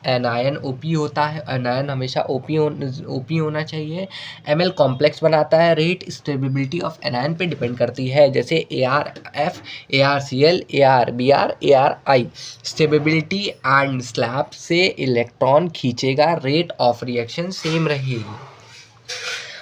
Speaker 2: एनायन OP होता है, एनायन हमेशा OP होना चाहिए। Ml कॉम्प्लेक्स बनाता है, रेट स्टेबिलिटी ऑफ एनायन पे डिपेंड करती है, जैसे ArF, ArCl, ArBr, ArI। Stability and slab से इलेक्ट्रॉन खींचेगा, रेट ऑफ रिएक्शन सेम रहेगी।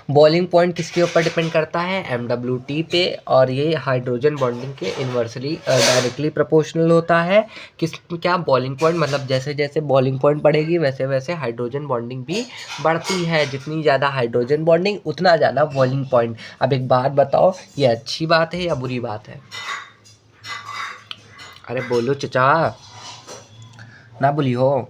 Speaker 2: बॉइलिंग पॉइंट किसके ऊपर डिपेंड करता है, MWT पे, और ये हाइड्रोजन बॉन्डिंग के इन्वर्सली डायरेक्टली प्रोपोर्शनल होता है। क्या बॉइलिंग पॉइंट, मतलब जैसे जैसे बॉइलिंग पॉइंट बढ़ेगी वैसे वैसे हाइड्रोजन बॉन्डिंग भी बढ़ती है, जितनी ज़्यादा हाइड्रोजन बॉन्डिंग उतना ज़्यादा बॉइलिंग पॉइंट। अब एक बात बताओ, ये अच्छी बात है या बुरी बात है, अरे बोलो चचा, ना बोली हो।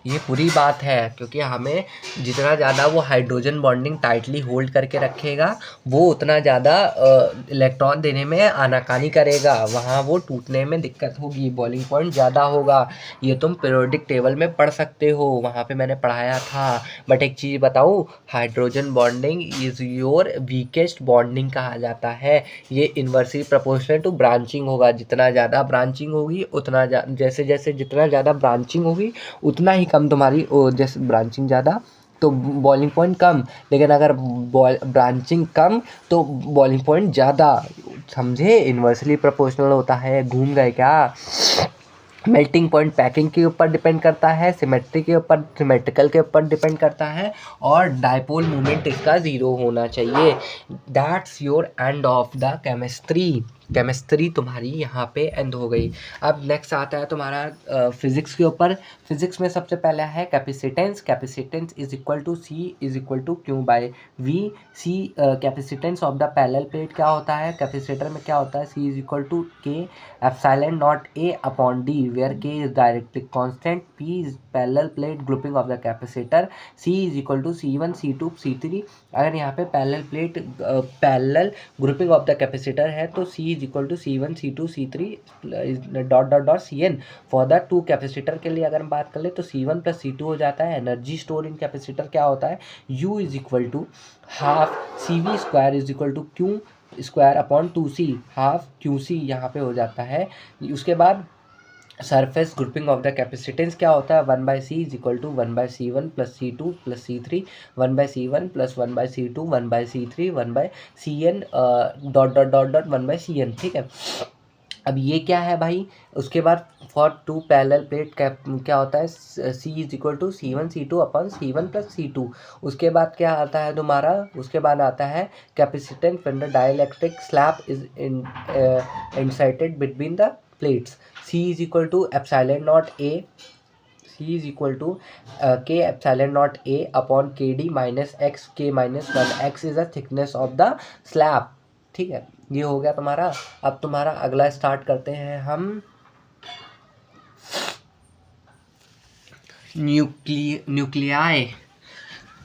Speaker 2: ये बुरी बात है, क्योंकि हमें जितना ज़्यादा वो हाइड्रोजन बॉन्डिंग टाइटली होल्ड करके रखेगा वो उतना ज़्यादा इलेक्ट्रॉन देने में आनाकानी करेगा, वहाँ वो टूटने में दिक्कत होगी, बॉइलिंग पॉइंट ज़्यादा होगा। ये तुम पीरियोडिक टेबल में पढ़ सकते हो, वहाँ पे मैंने पढ़ाया था। बट एक चीज़ बताऊँ, hydrogen bonding is your weakest bonding कहा जाता है। ये इन्वर्सली प्रोपोर्शनल टू ब्रांचिंग होगा, जितना ज़्यादा ब्रांचिंग होगी उतना जैसे जैसे जितना ज़्यादा ब्रांचिंग होगी उतना ही कम तुम्हारी जैसे ब्रांचिंग ज़्यादा तो बॉइलिंग पॉइंट कम, लेकिन अगर ब्रांचिंग कम तो बॉइलिंग पॉइंट ज़्यादा। समझे, इन्वर्सली प्रोपोर्शनल होता है। घूम गए क्या? मेल्टिंग पॉइंट पैकिंग के ऊपर डिपेंड करता है, सिमेट्री के ऊपर, सिमेट्रिकल के ऊपर डिपेंड करता है, और डायपोल मोमेंट इसका 0 होना चाहिए। That's your end of the chemistry तुम्हारी यहाँ पे एंड हो गई। अब नेक्स्ट आता है तुम्हारा फिजिक्स के ऊपर। फिजिक्स में सबसे पहला है capacitance. Capacitance is equal to C is equal to Q by V। C capacitance of the parallel plate क्या होता है, कैपेसिटर में क्या होता है, C is equal to K epsilon naught A upon D, where K is directly constant, P is parallel plate grouping of the capacitor, C is equal to C1 C2 C3। अगर यहाँ पे parallel grouping of the capacitor है तो C is equal to C1 C2 C3 dot dot dot Cn। For the 2 capacitor के लिए अगर हम बात कर ले तो C1 प्लस C2 हो जाता है। एनर्जी स्टोर इन कैपेसिटर क्या होता है, U is equal to half CV square is equal to Q square upon 2C, half QC यहाँ पे हो जाता है। उसके बाद surface grouping of the capacitance क्या होता है, 1/C is equal to 1/C1 plus C2 plus C3, 1/C1 plus 1/C2 1/C3 1/Cn dot dot dot dot 1/Cn। ठीक है, अब ये क्या है भाई, उसके बाद फॉर 2 पैरेलल प्लेट क्या होता है, C is equal to C1 C2 upon C1 plus C2। उसके बाद क्या आता है तुम्हारा, उसके बाद आता है capacitance when the dielectric slab is inserted between the plates. C is equal to epsilon naught A, C is equal to K epsilon naught A upon KD minus X, K minus 1, X is the thickness of the slab. ठीक है, ये हो गया तुम्हारा। अब तुम्हारा अगला start करते हैं हम न्यूक्लियाई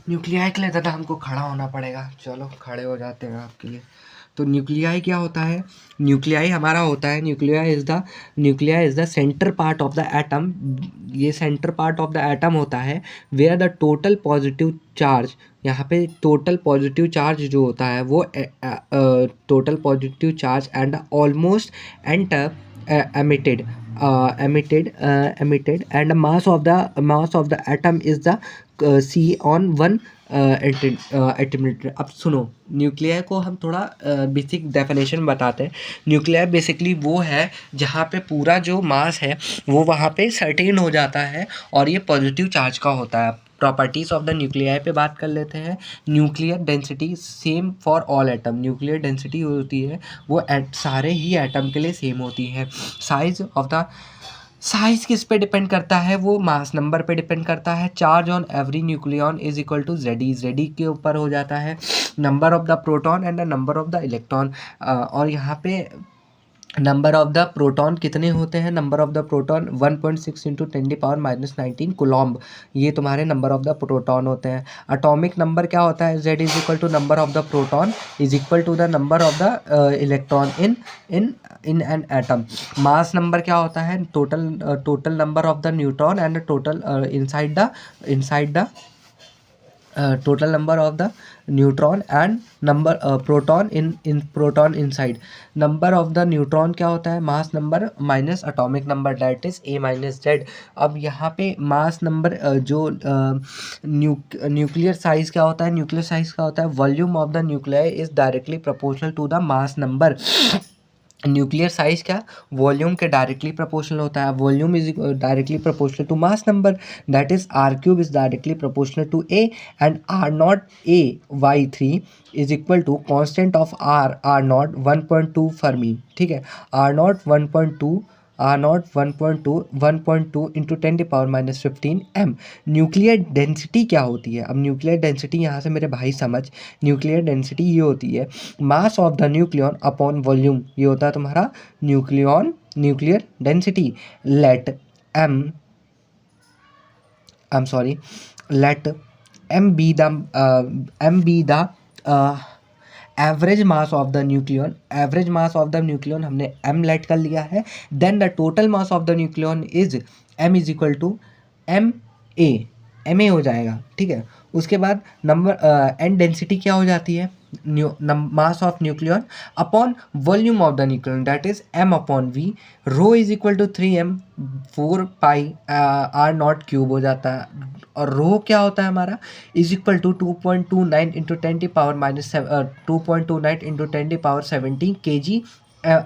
Speaker 2: के लिए दादा हमको खड़ा होना पड़ेगा। चलो खड़े हो जाते हैं आपके लिए। तो न्यूक्लियाई क्या होता है, न्यूक्लियाई हमारा होता है, nucleus is the center part of the atom, ये center part of the atom होता है, where the total positive charge, यहाँ पे टोटल पॉजिटिव चार्ज जो होता है वो total positive charge and almost entire emitted and the mass of the atom is the c on 1 atmosphere. अब सुनो, न्यूक्लियर को हम थोड़ा बेसिक डेफिनेशन बताते हैं। न्यूक्लियर बेसिकली वो है जहाँ पे पूरा जो मास है वो वहाँ पे सर्टेन हो जाता है और ये पॉजिटिव चार्ज का होता है। प्रॉपर्टीज ऑफ द न्यूक्लियाई पे बात कर लेते हैं। Nuclear density same for all atom, nuclear density होती है वो सारे ही एटम के लिए सेम होती है। साइज किस पे डिपेंड करता है, वो मास नंबर पे डिपेंड करता है। Charge on every nucleon is equal to ZD के ऊपर हो जाता है number of the proton and the number of the electron. और यहाँ पे नंबर ऑफ द प्रोटॉन कितने होते हैं, number of the proton 1.6 into 10⁻⁻19 Coulomb, ये तुम्हारे नंबर ऑफ द प्रोटॉन होते हैं। एटॉमिक नंबर क्या होता है, Z is equal to number of the proton is equal to the number of the electron in an atom. Mass number क्या होता है, total number of the neutron and total inside the total number of the neutron and number proton in proton inside। number of the neutron क्या होता है, mass number minus atomic number that is a minus z। अब यहाँ पे mass number जो nuclear size क्या होता है, न्यूक्लियर साइज क्या होता है, volume of the nuclear is directly proportional to the mass number. Nuclear size क्या, वॉल्यूम के डायरेक्टली प्रोपोर्शनल होता है। Volume is directly proportional to mass number, that is r³ is directly proportional to a and r0 a y3 is equal to constant of r0 1.2 fermi. ठीक है, r0 1.2 into 10⁻⁻15 m। Nuclear density क्या होती है, अब nuclear density यहाँ से मेरे भाई समझ, न्यूक्लियर डेंसिटी ये होती है mass of the nucleon upon volume, ये होता है तुम्हारा nuclear density. Let m be the average mass of the nucleon, average mass of the nucleon हमने m लेट कर लिया है। Then the total mass of the nucleon is m is equal to ma हो जाएगा। ठीक है, उसके बाद नंबर एंड डेंसिटी क्या हो जाती है, mass of nucleon upon volume of the nucleon, that is m upon v। Rho is equal to 3m 4 r0³ हो जाता है। और रो क्या होता है हमारा, is equal to 2.29 into 2.29 into 10⁻17 kg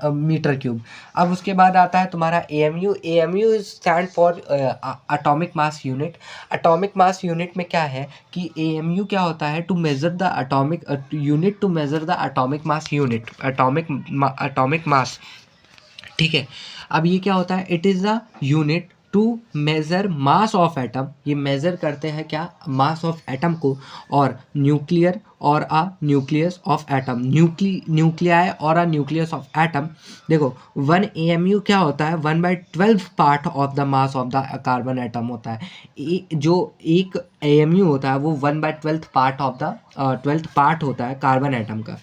Speaker 2: metre cube. अब उसके बाद आता है तुम्हारा AMU। AMU stand for atomic mass unit. Atomic mass unit में क्या है कि AMU क्या होता है, to measure the atomic unit, to measure the atomic mass unit, atomic mass. ठीक है, अब ये क्या होता है, it is the unit to measure mass of atom, ये मेज़र करते हैं क्या, मास ऑफ एटम को। और न्यूक्लियर और a nucleus of atom, nuclei और अ न्यूक्लियस ऑफ एटम। देखो 1 AMU क्या होता है, 1/12 part of the mass of the carbon atom होता है। जो एक AMU होता है वो 1/12 part of the 12th part होता है कार्बन एटम का।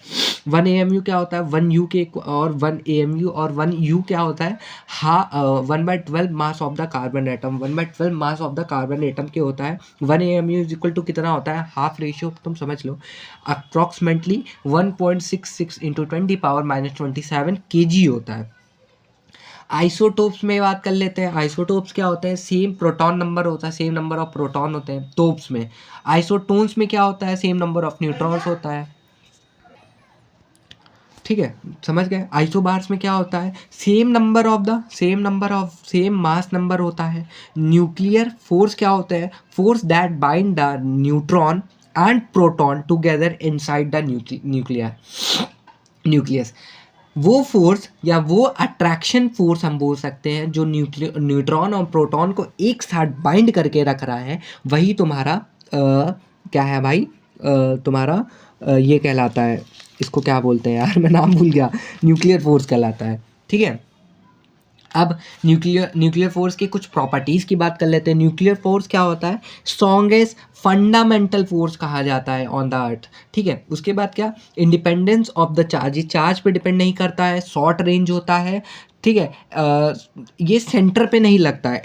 Speaker 2: 1 AMU क्या होता है, 1 U के और 1 AMU और 1 U क्या होता है, 1/12 मास of the carbon atom, 1/12 mass of the carbon atom के होता है। 1 AMU इज इक्वल टू कितना होता है, हाफ रेशियो तुम समझ लो, अप्रॉक्सीमेटली 1.66 इंटू 10⁻⁻27 kg होता है। आइसोटोप्स में बात कर लेते हैं। आइसोटोप्स क्या होते हैं, सेम प्रोटॉन नंबर होता है, सेम नंबर ऑफ प्रोटॉन होते हैं टोप्स में। आइसोटोन्स में क्या होता है, सेम नंबर ऑफ न्यूट्रॉन्स होता है। ठीक है, समझ गए। आइसोबार्स में क्या होता है, सेम मास नंबर होता है। न्यूक्लियर फोर्स क्या होता है, force that bind the neutron and proton together inside the nucleus. वो फोर्स या वो अट्रैक्शन फोर्स हम बोल सकते हैं जो न्यूट्रॉन और प्रोटॉन को एक साथ बाइंड करके रख रहा है, वही तुम्हारा क्या है भाई, तुम्हारा ये कहलाता है, इसको क्या बोलते हैं यार, मैं नाम भूल गया, न्यूक्लियर फोर्स कहलाता है। ठीक है, अब न्यूक्लियर फोर्स की कुछ प्रॉपर्टीज़ की बात कर लेते हैं। न्यूक्लियर फोर्स क्या होता है? स्ट्रॉन्गेस्ट फंडामेंटल फोर्स कहा जाता है ऑन द अर्थ, ठीक है। उसके बाद क्या? इंडिपेंडेंस ऑफ द चार्ज, ये चार्ज पे डिपेंड नहीं करता है, शॉर्ट रेंज होता है, ठीक है। ये सेंटर पे नहीं लगता है,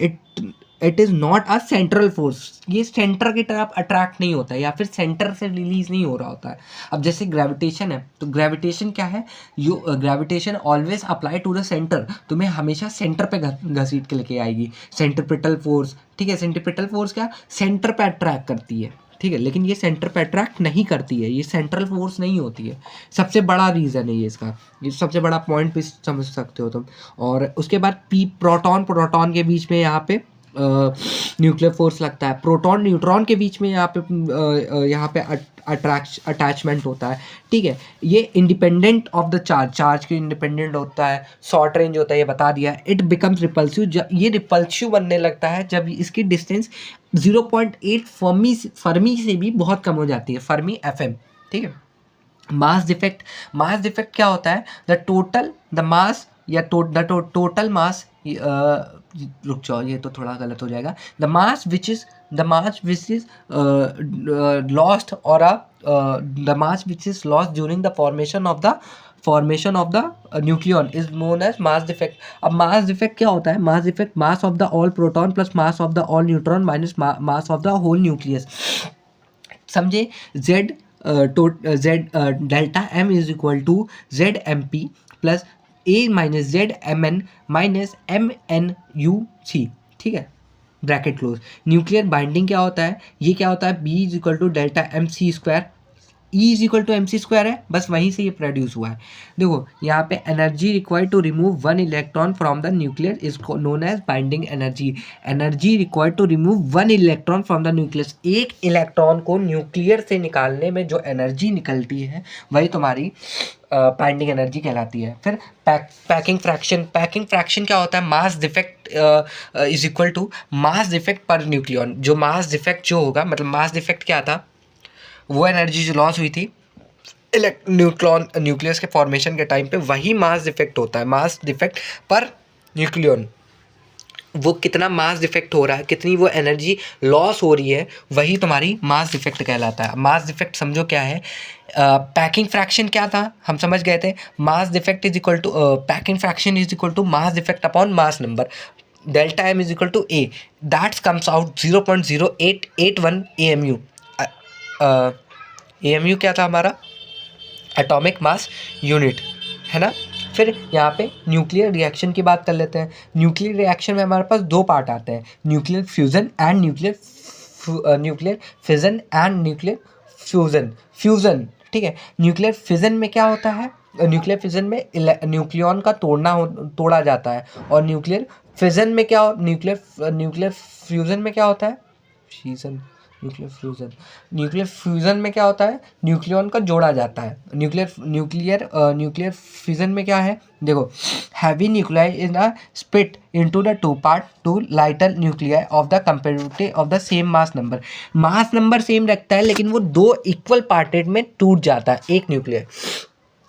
Speaker 2: it is not a central force, ये सेंटर की तरफ अट्रैक्ट नहीं होता है या फिर सेंटर से रिलीज नहीं हो रहा होता है। अब जैसे ग्रेविटेशन है, तो ग्रेविटेशन क्या है? Gravitation always apply to the centre, तुम्हें हमेशा सेंटर पे घसीट के लेके आएगी। सेंट्रीपिटल फोर्स, ठीक है, सेंट्रीपिटल फोर्स क्या? सेंटर पे अट्रैक्ट करती है, ठीक है, लेकिन ये सेंटर पे अट्रैक्ट नहीं करती है, ये सेंट्रल फोर्स नहीं होती है। सबसे बड़ा रीज़न है ये इसका, ये सबसे बड़ा पॉइंट भी समझ सकते हो तुम। और उसके बाद प्रोटॉन के बीच में यहाँ पे न्यूक्लियर फोर्स लगता है। प्रोटॉन न्यूट्रॉन के बीच में यहाँ पे अटैचमेंट होता है, ठीक है। ये इंडिपेंडेंट ऑफ द चार्ज के इंडिपेंडेंट होता है, शॉर्ट रेंज होता है, ये बता दिया। इट बिकम्स रिपल्सिव, ये रिपल्सिव बनने लगता है जब इसकी डिस्टेंस 0.8 फर्मी से भी बहुत कम हो जाती है, फर्मी FM, ठीक है। मास डिफेक्ट क्या होता है? टोटल मास, रुक जाओ, ये तो थोड़ा गलत हो जाएगा। The mass which is lost, और the mass which is lost during the formation of the nucleon is known as mass defect. अब मास डिफेक्ट क्या होता है? Mass defect mass of the all proton plus mass of the all neutron minus mass of the whole nucleus. समझे? Delta M is equal to ZMP plus A minus ZMN minus MnUc, ठीक है, bracket close. Nuclear binding क्या होता है? ये क्या होता है? B is equal to delta MC square, E is equal to MC square है, बस वहीं से ये प्रोड्यूस हुआ है। देखो यहाँ पे energy required to remove one electron from the nuclear is known as binding energy. Energy required to remove one electron from the nucleus, एक इलेक्ट्रॉन को न्यूक्लियर से निकालने में जो एनर्जी निकलती है वही तुम्हारी बाइंडिंग एनर्जी कहलाती है। फिर पैकिंग फ्रैक्शन क्या होता है? Mass defect is equal to mass defect per nucleon. जो मास डिफेक्ट जो होगा, मतलब मास डिफेक्ट क्या था? वो एनर्जी जो लॉस हुई थी न्यूक्लियस के फॉर्मेशन के टाइम पे, वही मास डिफेक्ट होता है। मास डिफेक्ट पर न्यूक्लियन, वो कितना मास डिफेक्ट हो रहा है, कितनी वो एनर्जी लॉस हो रही है, वही तुम्हारी मास डिफेक्ट कहलाता है। मास डिफेक्ट समझो क्या है? पैकिंग फ्रैक्शन क्या था? हम समझ गए थे, mass defect is equal to packing fraction is equal to mass defect upon mass number. Delta M is equal to A, that's comes out 0.0881 AMU। AMU क्या था हमारा? एटॉमिक मास यूनिट, है ना। फिर यहाँ पे न्यूक्लियर रिएक्शन की बात कर लेते हैं। न्यूक्लियर रिएक्शन में हमारे पास दो पार्ट आते हैं, nuclear fusion and nuclear fission and nuclear fusion, ठीक है। न्यूक्लियर फिजन में क्या होता है? न्यूक्लियर फिजन में न्यूक्लियन का तोड़ा जाता है, और न्यूक्लियर फिजन में क्या न्यूक्लियर फ्यूज़न में क्या होता है? न्यूक्लियर फ्यूज़न में क्या होता है? न्यूक्लियन का जोड़ा जाता है। न्यूक्लियर फिजन में क्या है? देखो, heavy nuclei is a split into the two part two lighter nuclei of the comparative of the same mass number. Mass number same रखता है, लेकिन वो दो इक्वल पार्टेड में टूट जाता है एक nuclear.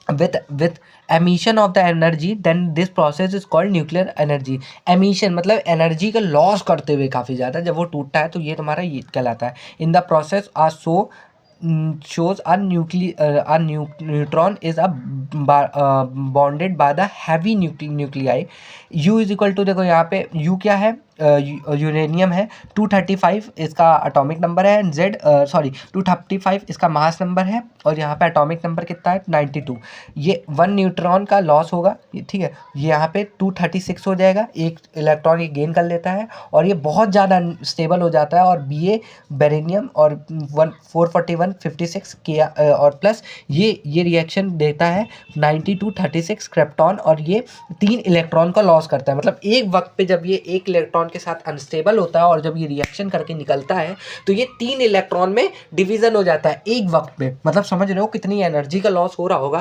Speaker 2: with emission of the energy, then this process is called nuclear energy। emission मतलब एनर्जी का लॉस करते हुए काफ़ी ज़्यादा, जब वो टूटता है तो ये तुम्हारा ये कहलाता है। In the process shows a neutron is bonded by the heavy nuclei। U is equal to, देखो यहाँ पे U क्या है? यूरेनियम है, 235 इसका एटॉमिक नंबर है, एंड 235 इसका मास नंबर है, और यहाँ पे एटॉमिक नंबर कितना है? 92। ये 1 न्यूट्रॉन का लॉस होगा, ठीक है, ये यहाँ पे 236 हो जाएगा, एक इलेक्ट्रॉन ये गेन कर लेता है, और ये बहुत ज़्यादा स्टेबल हो जाता है। और Ba बेरेनियम और 44156 के और प्लस ये रिएक्शन देता है 9236 क्रिप्टॉन, और ये 3 इलेक्ट्रॉन का लॉस करता है। मतलब एक वक्त पे जब ये एक इलेक्ट्रॉन के साथ अनस्टेबल होता है और जब ये रिएक्शन करके निकलता है तो ये 3 इलेक्ट्रॉन में डिवीजन हो जाता है एक वक्त में। मतलब समझ रहे हो कितनी एनर्जी का लॉस हो रहा होगा।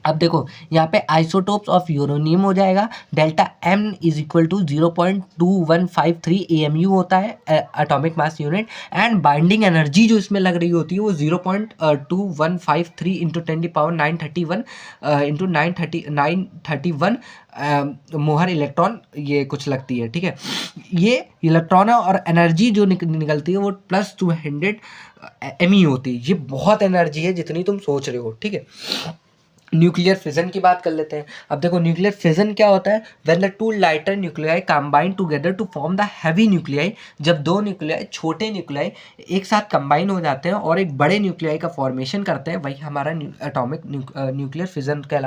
Speaker 2: अब देखो यहाँ पे आइसोटोप्स ऑफ यूरेनियम हो जाएगा, delta M is equal to 0.2153 AMU होता है atomic mass unit, and binding energy जो इसमें लग रही होती है वो 0.2153 इंटू 10⁻931 इंटू 931 मोहर इलेक्ट्रॉन ये कुछ लगती है, ठीक है। ये इलेक्ट्रॉन और एनर्जी जो निकलती है वो +200 ME होती है। ये बहुत एनर्जी है जितनी तुम सोच रहे हो, ठीक है। न्यूक्लियर फिजन की बात कर लेते हैं। अब देखो न्यूक्लियर फिजन क्या होता है, when the two lighter nuclei combine together to form the heavy nuclei, जब दो न्यूक्लियाई छोटे न्यूक्लियाई एक साथ कंबाइन हो जाते हैं और एक बड़े न्यूक्लियाई का फॉर्मेशन करते हैं, वही हमारा एटॉमिक न्यूक्लियर फिजन कहलाता है।